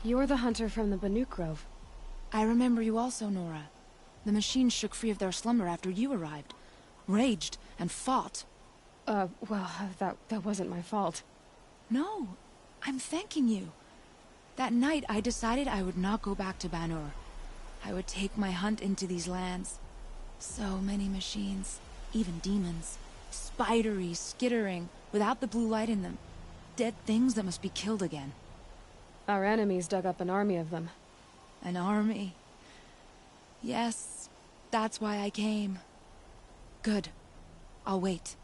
You're the hunter from the Banuk Grove. I remember you also, Nora. The machines shook free of their slumber after you arrived. Raged and fought. Well, that wasn't my fault. No, I'm thanking you. That night, I decided I would not go back to Banur. I would take my hunt into these lands. So many machines, even demons. Spidery, skittering, without the blue light in them. Dead things that must be killed again. Our enemies dug up an army of them. An army? Yes, that's why I came. Good. I'll wait.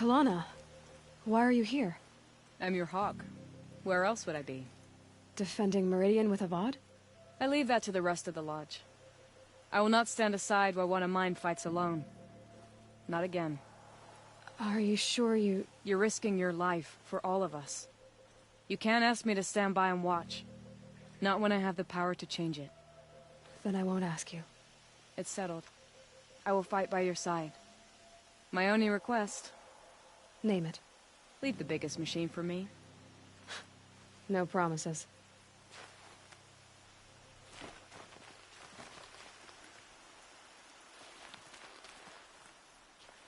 Talana, why are you here? I'm your hawk. Where else would I be? Defending Meridian with Avad? I leave that to the rest of the Lodge. I will not stand aside while one of mine fights alone. Not again. Are you sure you... You're risking your life for all of us. You can't ask me to stand by and watch. Not when I have the power to change it. Then I won't ask you. It's settled. I will fight by your side. My only request... Name it. Leave the biggest machine for me. No promises.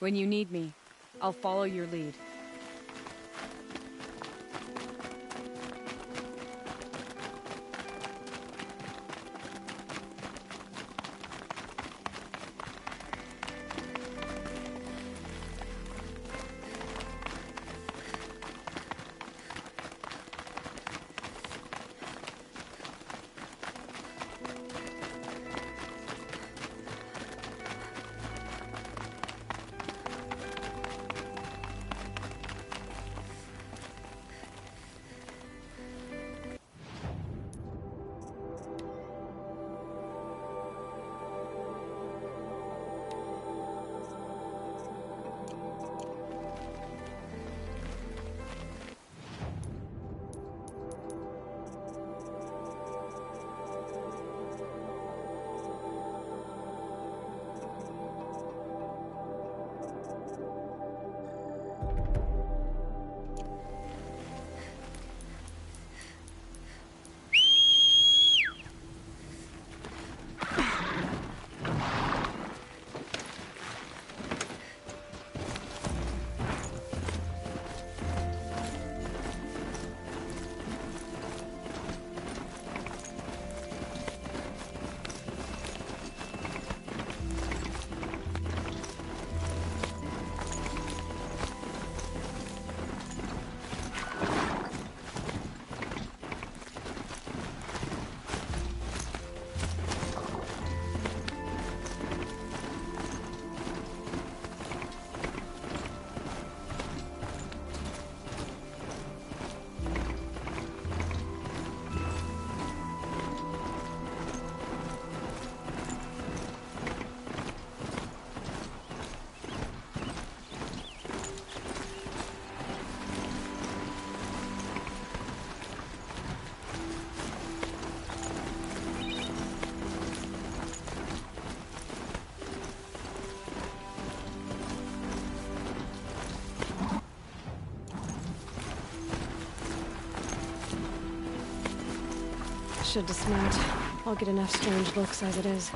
When you need me, I'll follow your lead. Should dismount. I'll get enough strange looks as it is.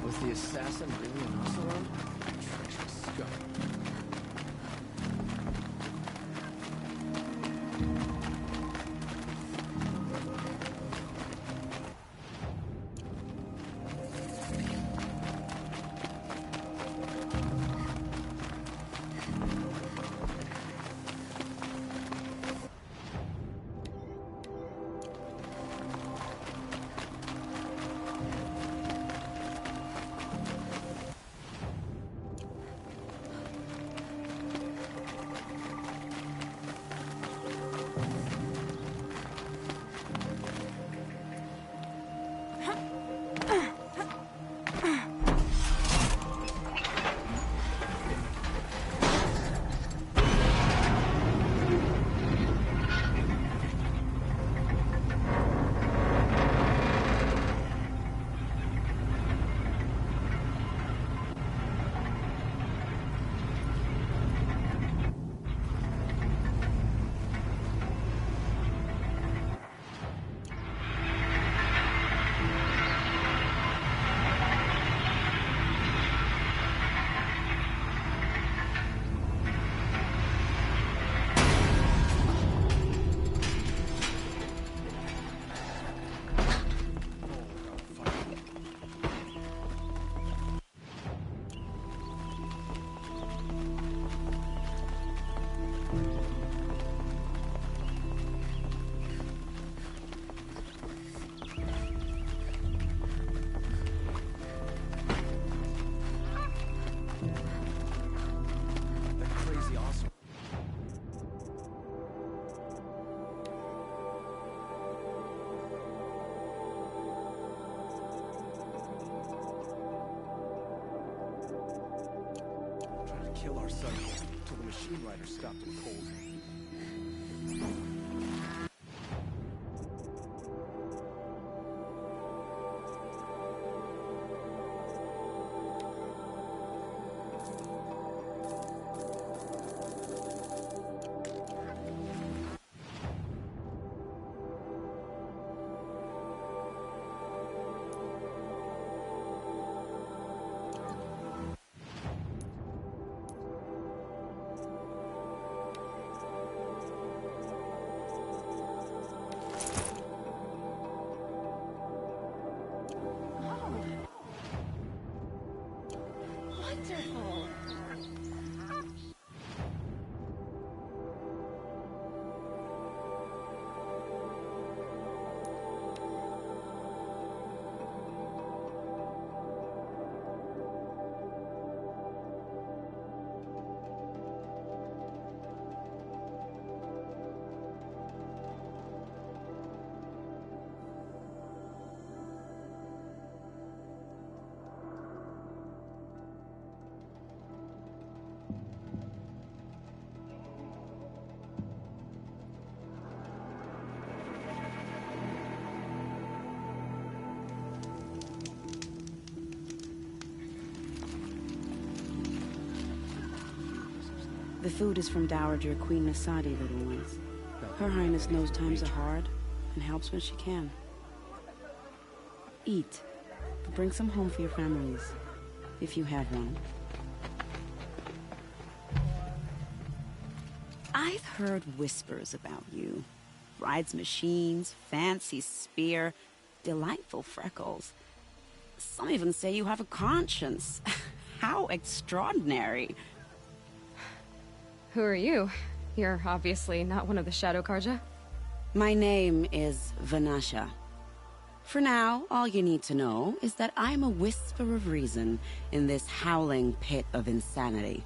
Was the assassin really an Oseram? Treacherous scum. kill our subject till the machine rider stopped him cold. Wonderful. The food is from Dowager Queen Nasadi, little ones. Her Highness knows times are hard and helps when she can. Eat, but bring some home for your families, if you have one. I've heard whispers about you. Rides machines, fancy spear, delightful freckles. Some even say you have a conscience. How extraordinary. Who are you? You're obviously not one of the Shadow Karja. My name is Vanasha. For now, all you need to know is that I'm a whisper of reason in this howling pit of insanity.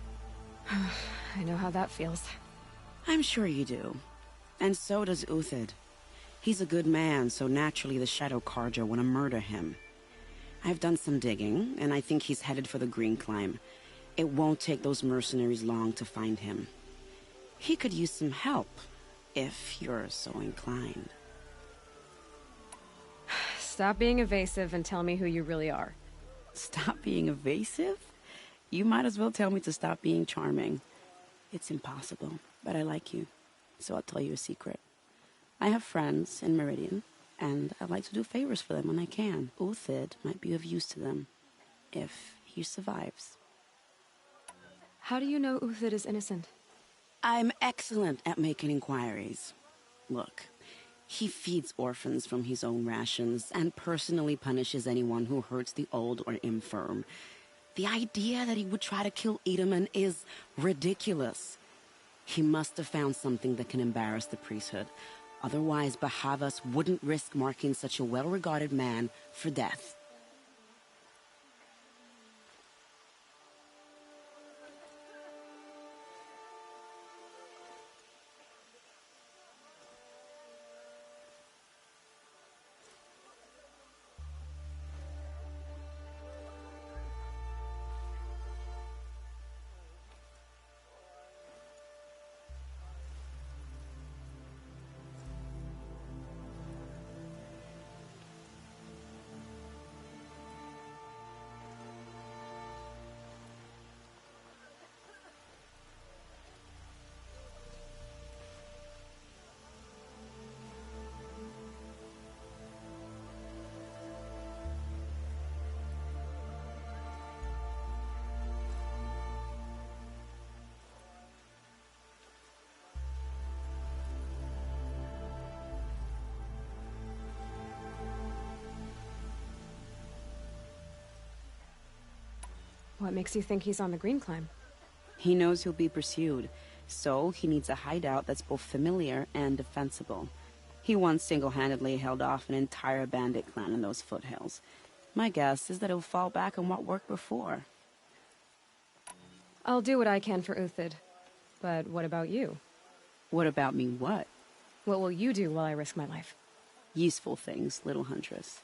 I know how that feels. I'm sure you do. And so does Uthid. He's a good man, so naturally the Shadow Karja want to murder him. I've done some digging, and I think he's headed for the Green Climb. It won't take those mercenaries long to find him. He could use some help, if you're so inclined. Stop being evasive and tell me who you really are. Stop being evasive? You might as well tell me to stop being charming. It's impossible, but I like you, so I'll tell you a secret. I have friends in Meridian, and I like to do favors for them when I can. Uthid might be of use to them, if he survives. How do you know Uthid is innocent? I'm excellent at making inquiries. Look, he feeds orphans from his own rations and personally punishes anyone who hurts the old or infirm. The idea that he would try to kill Edelman is ridiculous. He must have found something that can embarrass the priesthood. Otherwise, Bahavas wouldn't risk marking such a well-regarded man for death. What makes you think he's on the Green Climb? He knows he'll be pursued, so he needs a hideout that's both familiar and defensible. He once single-handedly held off an entire bandit clan in those foothills. My guess is that he'll fall back on what worked before. I'll do what I can for Uthid. But what about you? What about me what? What will you do while I risk my life? Useful things, little huntress.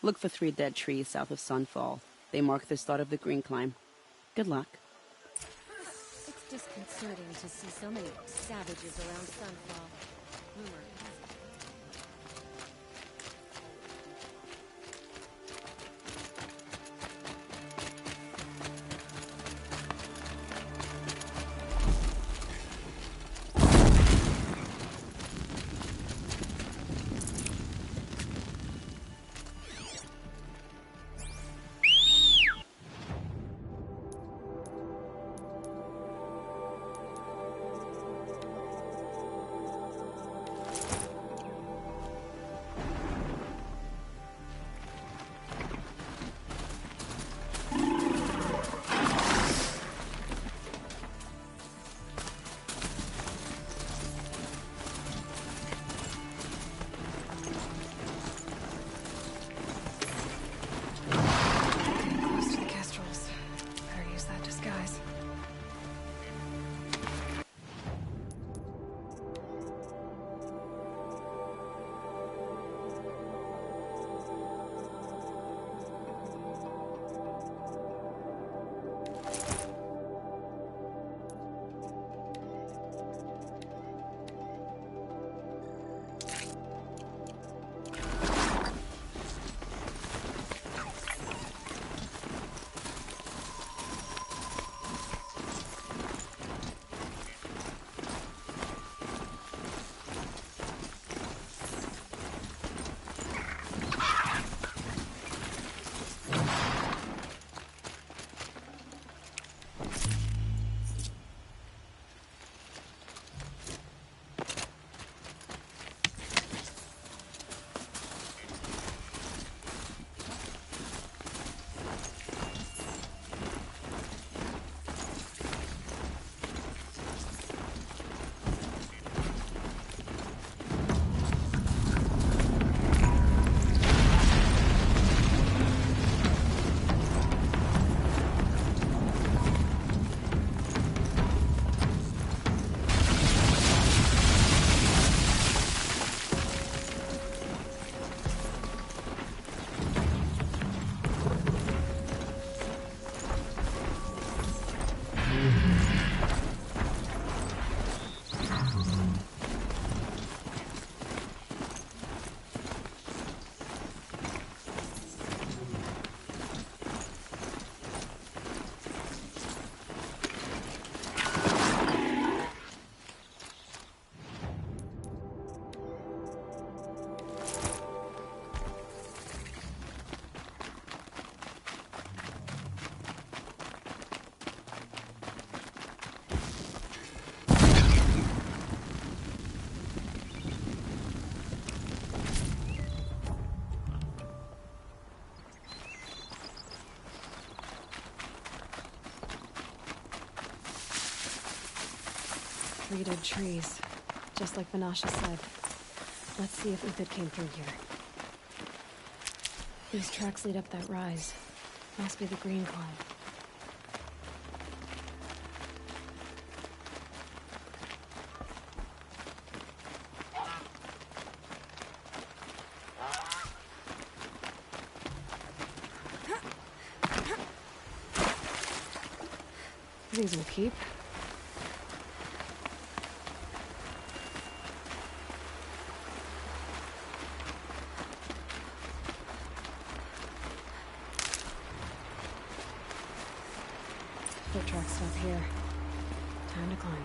Look for 3 dead trees south of Sunfall. They mark the start of the Green Climb. Good luck. Disconcerting to see so many savages around Sunfall. Rumor. Three dead trees, just like Vanasha said. Let's see if Uthid came through here. These tracks lead up that rise. Must be the green climb. These will keep. Foot tracks stop here. Time to climb.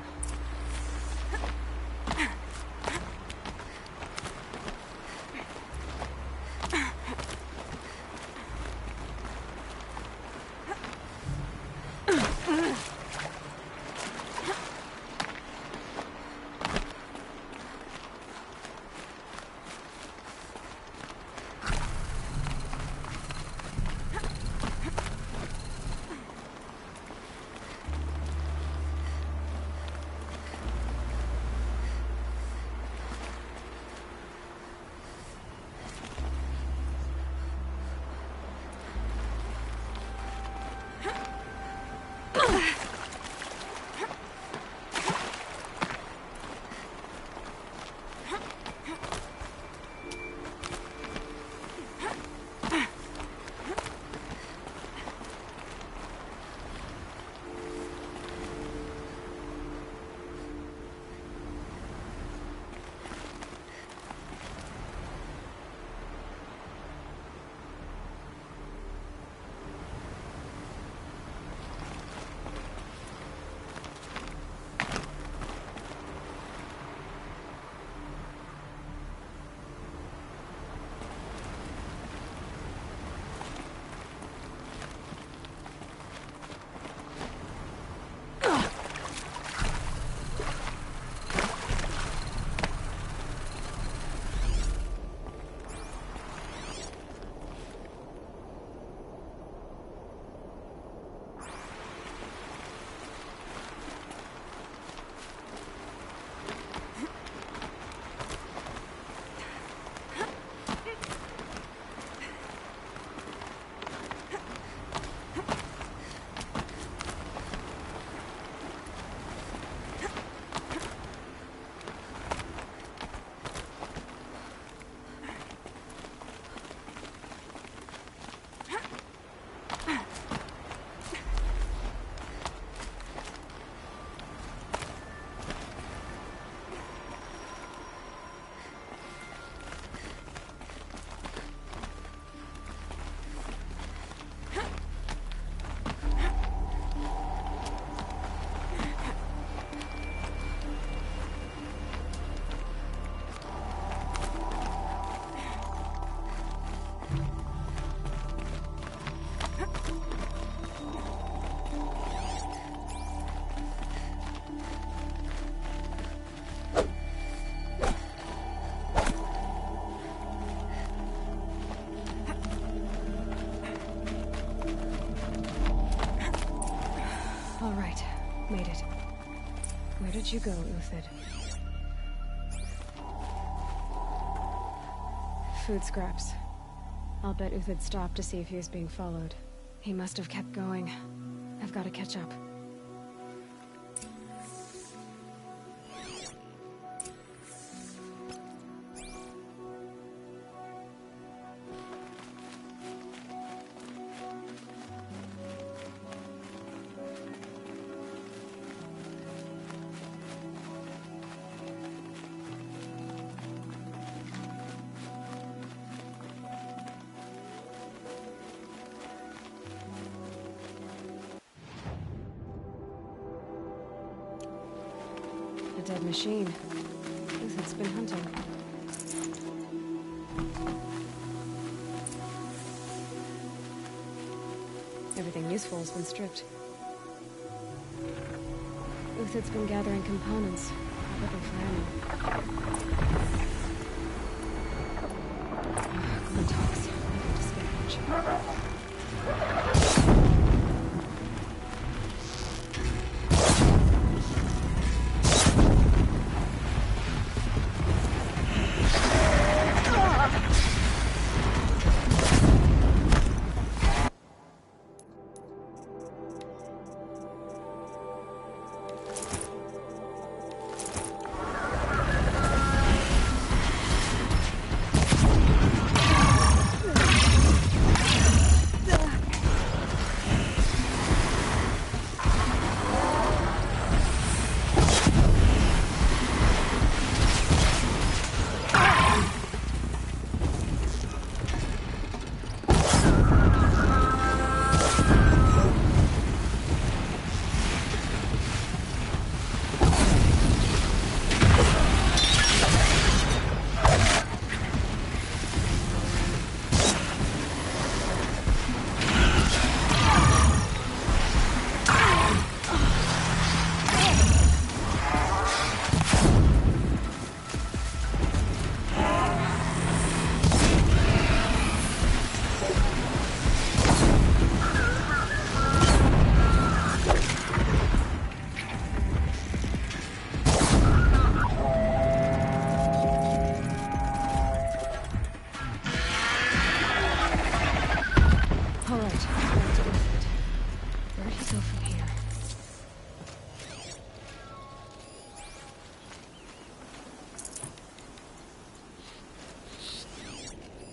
you go, Uthid? Food scraps. I'll bet Uthid stopped to see if he was being followed. He must have kept going. I've got to catch up. A dead machine. Uthid's been hunting. Everything useful has been stripped. Uthid's been gathering components, probably for ammo. Glintox. Dispatch.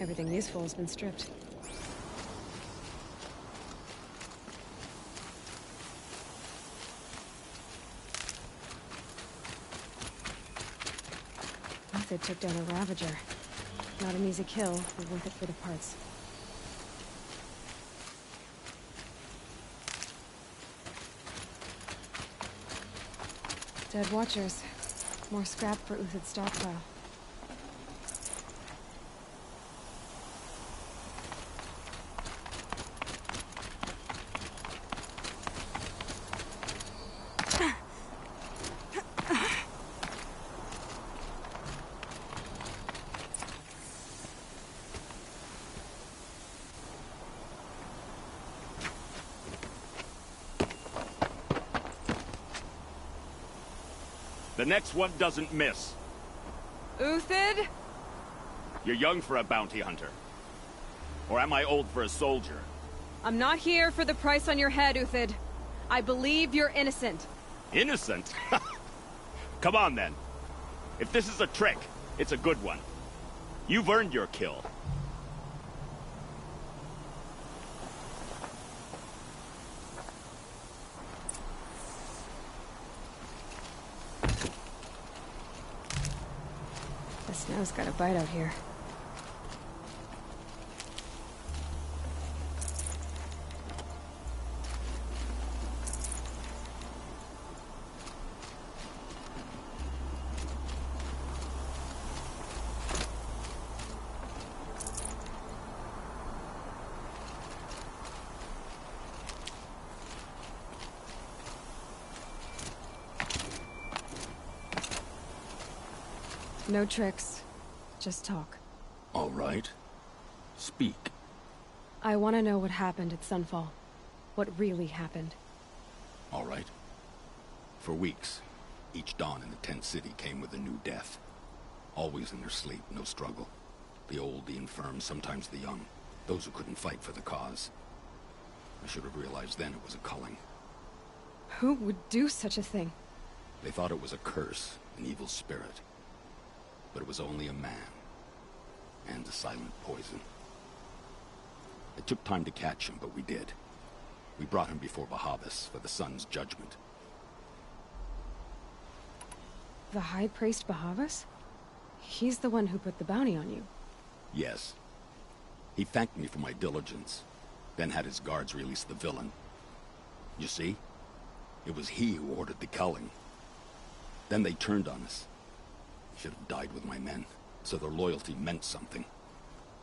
Everything useful has been stripped. Uthid took down a Ravager. Not an easy kill, but worth it for the parts. Dead Watchers. More scrap for Uthid's stockpile. The next one doesn't miss. Uthid? You're young for a bounty hunter. Or am I old for a soldier? I'm not here for the price on your head, Uthid. I believe you're innocent. Innocent? Come on, then. If this is a trick, it's a good one. You've earned your kill. The snow's got a bite out here. No tricks. Just talk. All right. Speak. I want to know what happened at Sunfall. What really happened. All right. For weeks, Each dawn in the tent city came with a new death. Always in their sleep, no struggle. The old, the infirm, sometimes the young. Those who couldn't fight for the cause. I should have realized then it was a culling. Who would do such a thing? They thought it was a curse, an evil spirit. But it was only a man. And a silent poison. It took time to catch him, but we did. We brought him before Bahavas for the sun's judgment. The High Priest Bahavas? He's the one who put the bounty on you. Yes. He thanked me for my diligence, then had his guards release the villain. You see? It was he who ordered the culling. Then they turned on us. Should have died with my men, so their loyalty meant something.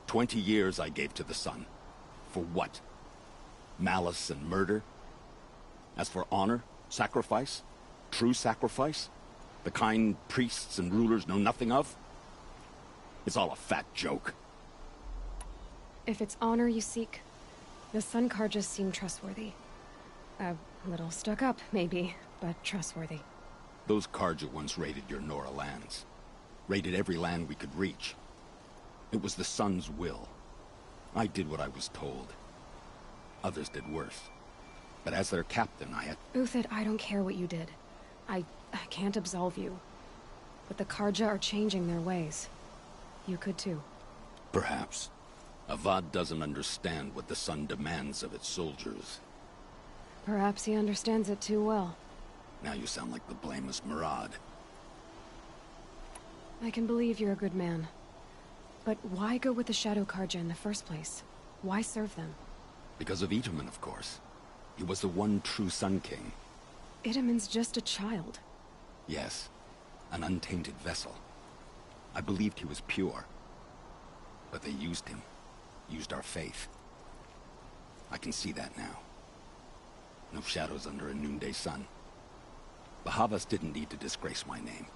20 years I gave to the sun. For what? Malice and murder? As for honor, sacrifice, true sacrifice, the kind priests and rulers know nothing of? It's all a fat joke. If it's honor you seek, the Sun Karjas seem trustworthy. A little stuck up, maybe, but trustworthy. Those Karja once raided your Nora lands. Raided every land we could reach. It was the Sun's will. I did what I was told. Others did worse. But as their captain, I had... Uthid, I don't care what you did. I can't absolve you. But the Karja are changing their ways. You could too. Perhaps. Avad doesn't understand what the Sun demands of its soldiers. Perhaps he understands it too well. Now you sound like the blameless Murad. I can believe you're a good man. But why go with the Shadow Karja in the first place? Why serve them? Because of Itaman, of course. He was the one true Sun King. Itaman's just a child. Yes. An untainted vessel. I believed he was pure. But they used him. Used our faith. I can see that now. No shadows under a noonday sun. Bahavas didn't need to disgrace my name.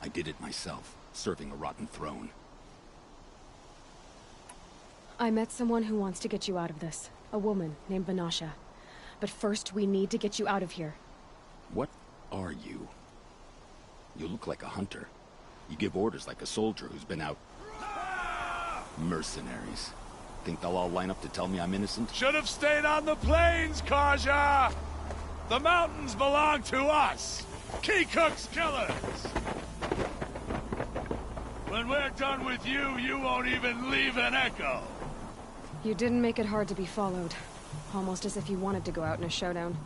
I did it myself, serving a rotten throne. I met someone who wants to get you out of this. A woman named Banasha. But first, we need to get you out of here. What are you? You look like a hunter. You give orders like a soldier who's been out... Mercenaries. Think they'll all line up to tell me I'm innocent? Should have stayed on the plains, Karja! The mountains belong to us! Kikuk's killers! When we're done with you, you won't even leave an echo! You didn't make it hard to be followed. Almost as if you wanted to go out in a showdown.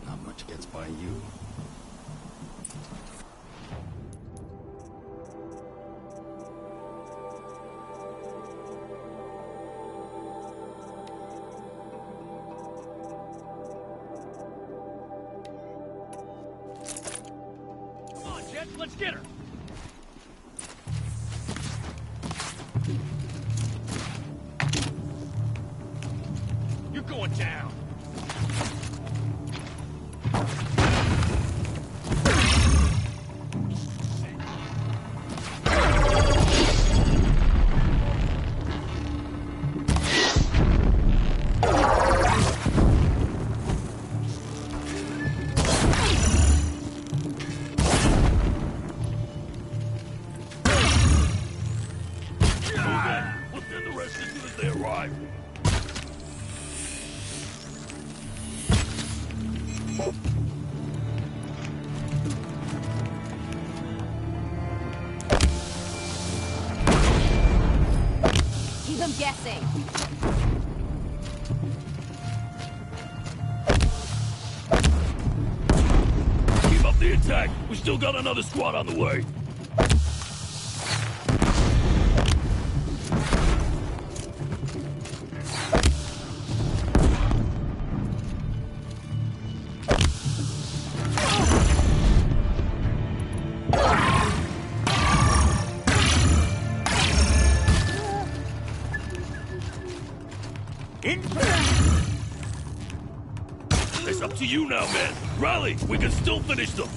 Not much gets by you. Come on, Jet, let's get her! You're going down! Keep them guessing. Keep up the attack! We still got another squad on the way! It's up to you now, man. Rally! We can still finish them!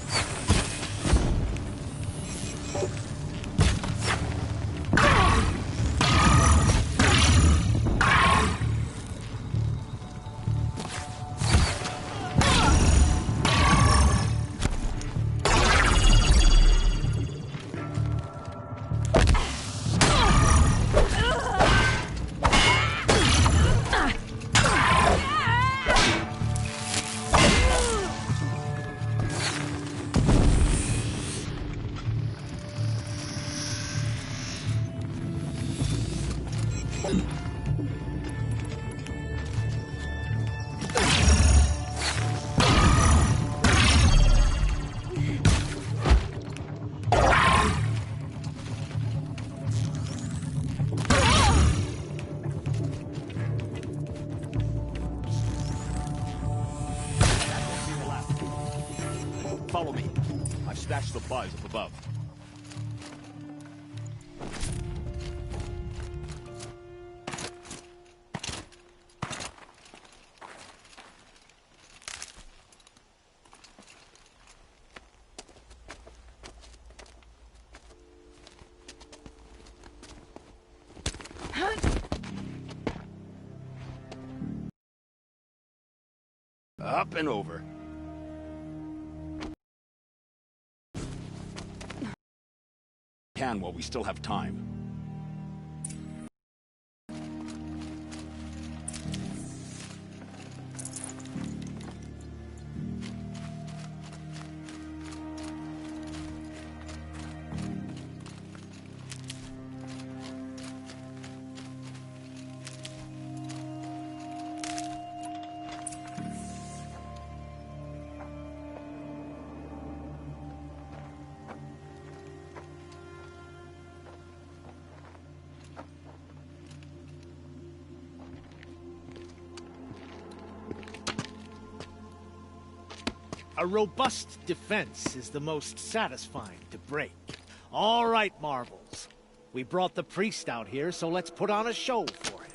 Follow me. I've stashed supplies up above. Up and over. Can while we still have time. A robust defense is the most satisfying to break. All right, Marvels. We brought the priest out here, so let's put on a show for him.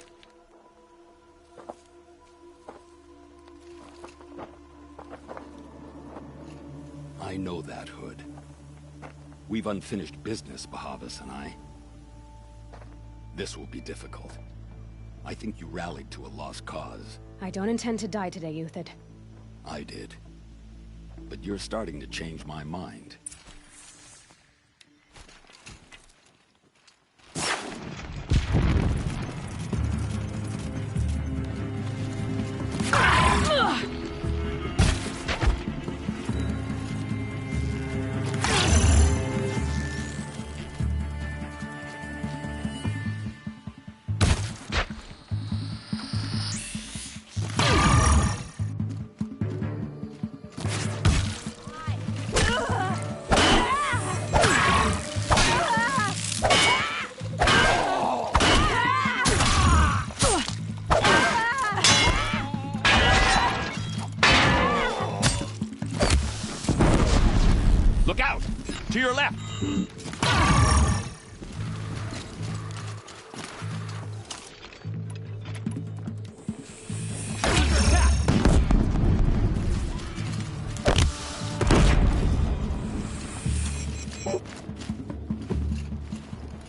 I know that, Hood. We've unfinished business, Bahavas and I. This will be difficult. I think you rallied to a lost cause. I don't intend to die today, Euthyd. I did. But you're starting to change my mind. Look out! To your left!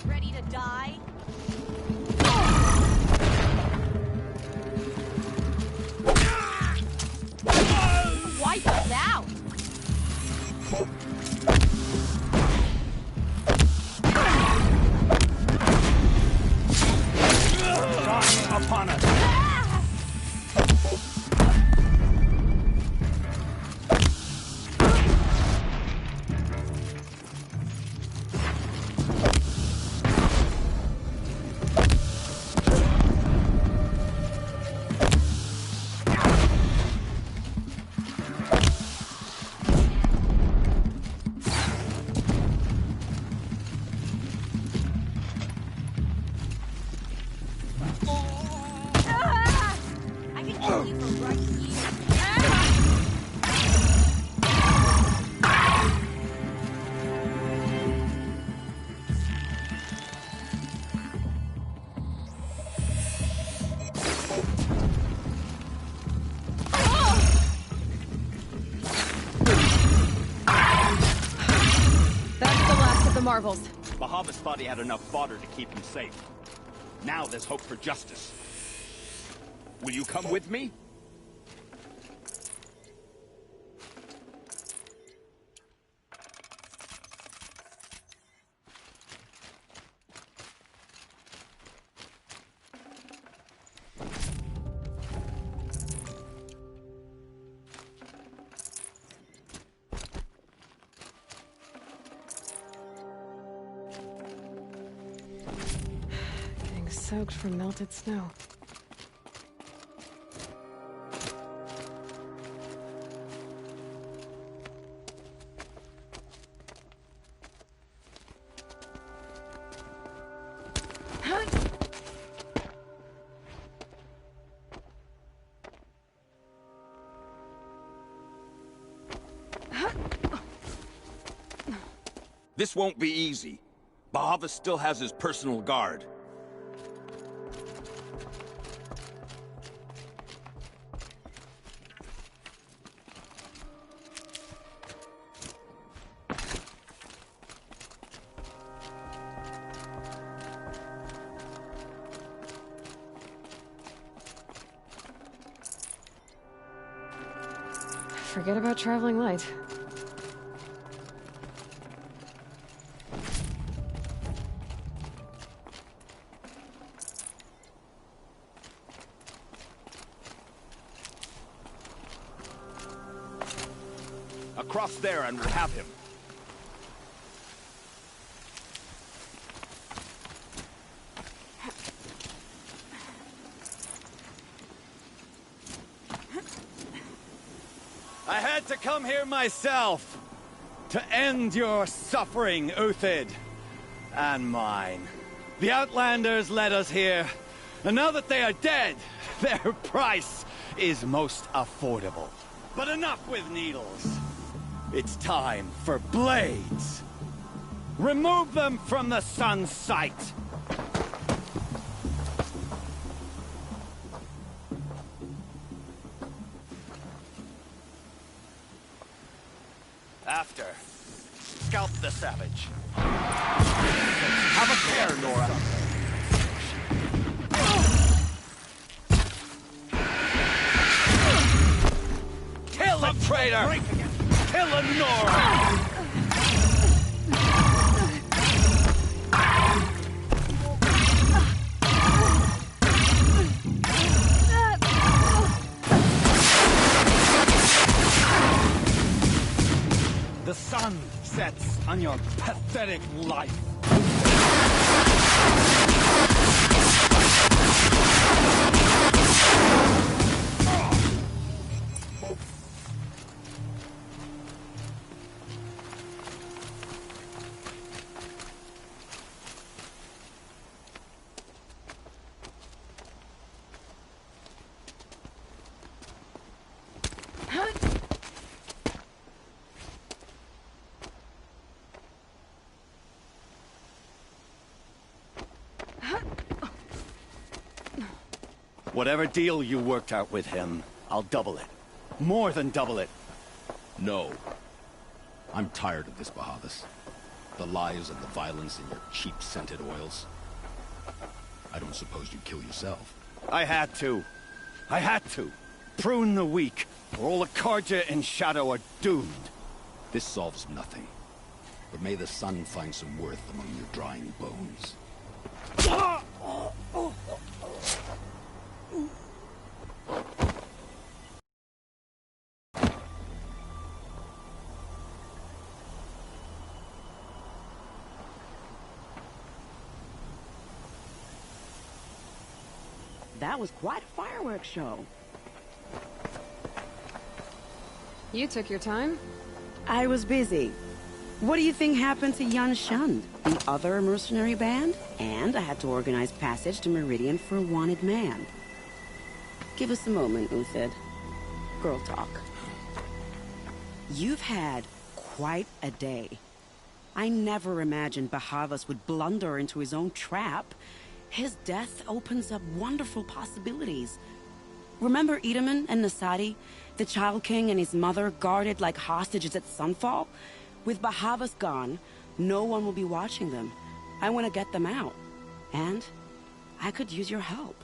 Ready to die? Wipe us out! Upon us! I can kill you from right here. That's the last of the Marvels. Bahavas thought he had enough fodder to keep him safe. Now there's hope for justice. Will you come with me? soaked from melted snow. This won't be easy. Bahavas still has his personal guard. Forget about traveling light. Across there and we'll have him. I had to come here myself to end your suffering, Uthid, and mine. The Outlanders led us here, and now that they are dead, their price is most affordable. But enough with needles. It's time for blades. Remove them from the sun's sight. After, scalp the savage. Have a care, Nora. Kill the traitor! Kill a Nora! The sun sets on your pathetic life. Whatever deal you worked out with him, I'll double it. More than double it. No. I'm tired of this, Bahavas. The lies and the violence in your cheap scented oils. I don't suppose you'd kill yourself. I had to. I had to. Prune the weak, or all the Karja in Shadow are doomed. This solves nothing. But may the sun find some worth among your drying bones. That was quite a fireworks show. You took your time? I was busy. What do you think happened to Yan Shund, the other mercenary band? And I had to organize passage to Meridian for a wanted man. Give us a moment, Uthid. Girl talk. You've had quite a day. I never imagined Bahavas would blunder into his own trap. His death opens up wonderful possibilities. Remember Edaman and Nasadi? The Child King and his mother guarded like hostages at sunfall? With Bahavas gone, no one will be watching them. I want to get them out. And I could use your help.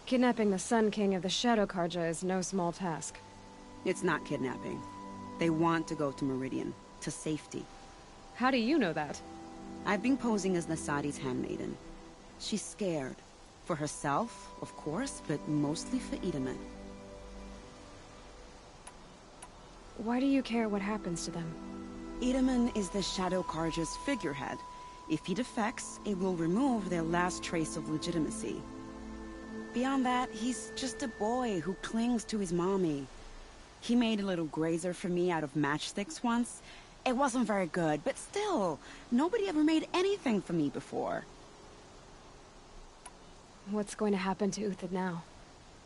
Kidnapping the Sun King of the Shadow Karja is no small task. It's not kidnapping. They want to go to Meridian, to safety. How do you know that? I've been posing as Nasadi's handmaiden. She's scared. For herself, of course, but mostly for Edaman. Why do you care what happens to them? Edaman is the Shadow Karja's figurehead. If he defects, it will remove their last trace of legitimacy. Beyond that, he's just a boy who clings to his mommy. He made a little grazer for me out of matchsticks once. It wasn't very good, but still, nobody ever made anything for me before. What's going to happen to Uthid now?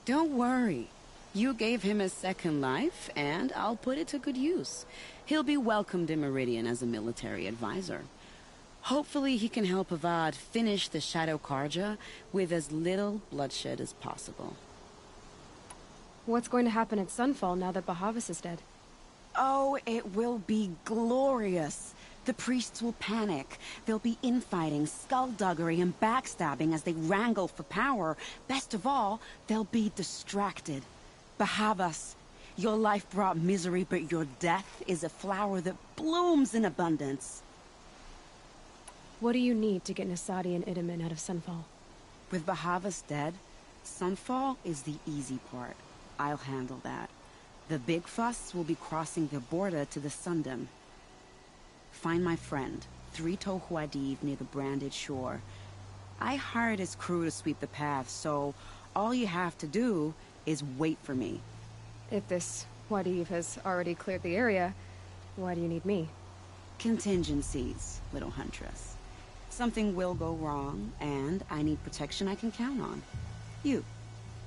Don't worry. You gave him a second life, and I'll put it to good use. He'll be welcomed in Meridian as a military advisor. Hopefully he can help Avad finish the Shadow Karja with as little bloodshed as possible. What's going to happen at Sunfall now that Bahavas is dead? Oh, it will be glorious. The priests will panic. There'll be infighting, skullduggery, and backstabbing as they wrangle for power. Best of all, they'll be distracted. Bahavas, your life brought misery, but your death is a flower that blooms in abundance. What do you need to get Nasadi and Idaman out of Sunfall? With Bahavas dead, Sunfall is the easy part. I'll handle that. The big fuss will be crossing the border to the Sundom. Find my friend, 3 Tohuadiv near the branded shore. I hired his crew to sweep the path, so all you have to do is wait for me. If this Wadiv has already cleared the area, why do you need me? Contingencies, little huntress. Something will go wrong, and I need protection I can count on. You.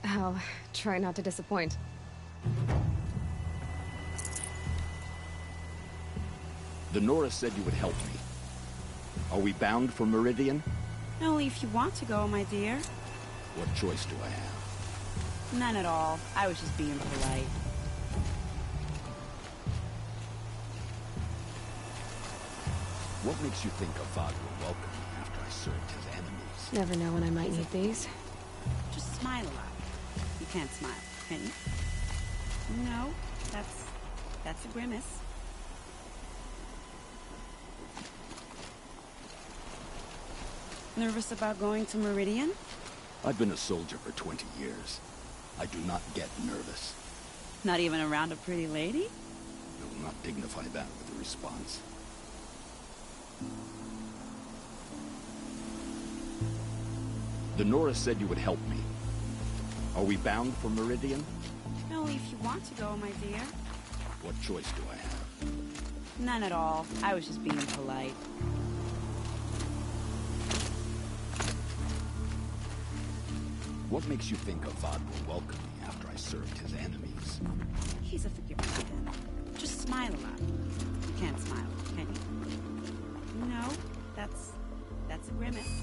I'll try not to disappoint. The Nora said you would help me. Are we bound for Meridian? Only if you want to go, my dear. What choice do I have? None at all. I was just being polite. What makes you think Avad will welcome me after I served his enemies? Never know when I might need these. Just smile a lot. You can't smile, can you? No, that's a grimace. Nervous about going to Meridian? I've been a soldier for 20 years. I do not get nervous. Not even around a pretty lady? I will not dignify that with a response. The Nora said you would help me. Are we bound for Meridian? Only if you want to go, my dear. What choice do I have? None at all. I was just being polite. What makes you think Avad will welcome me after I served his enemies? He's a forgiving man. Just smile a lot. You can't smile, can you? No, that's a grimace.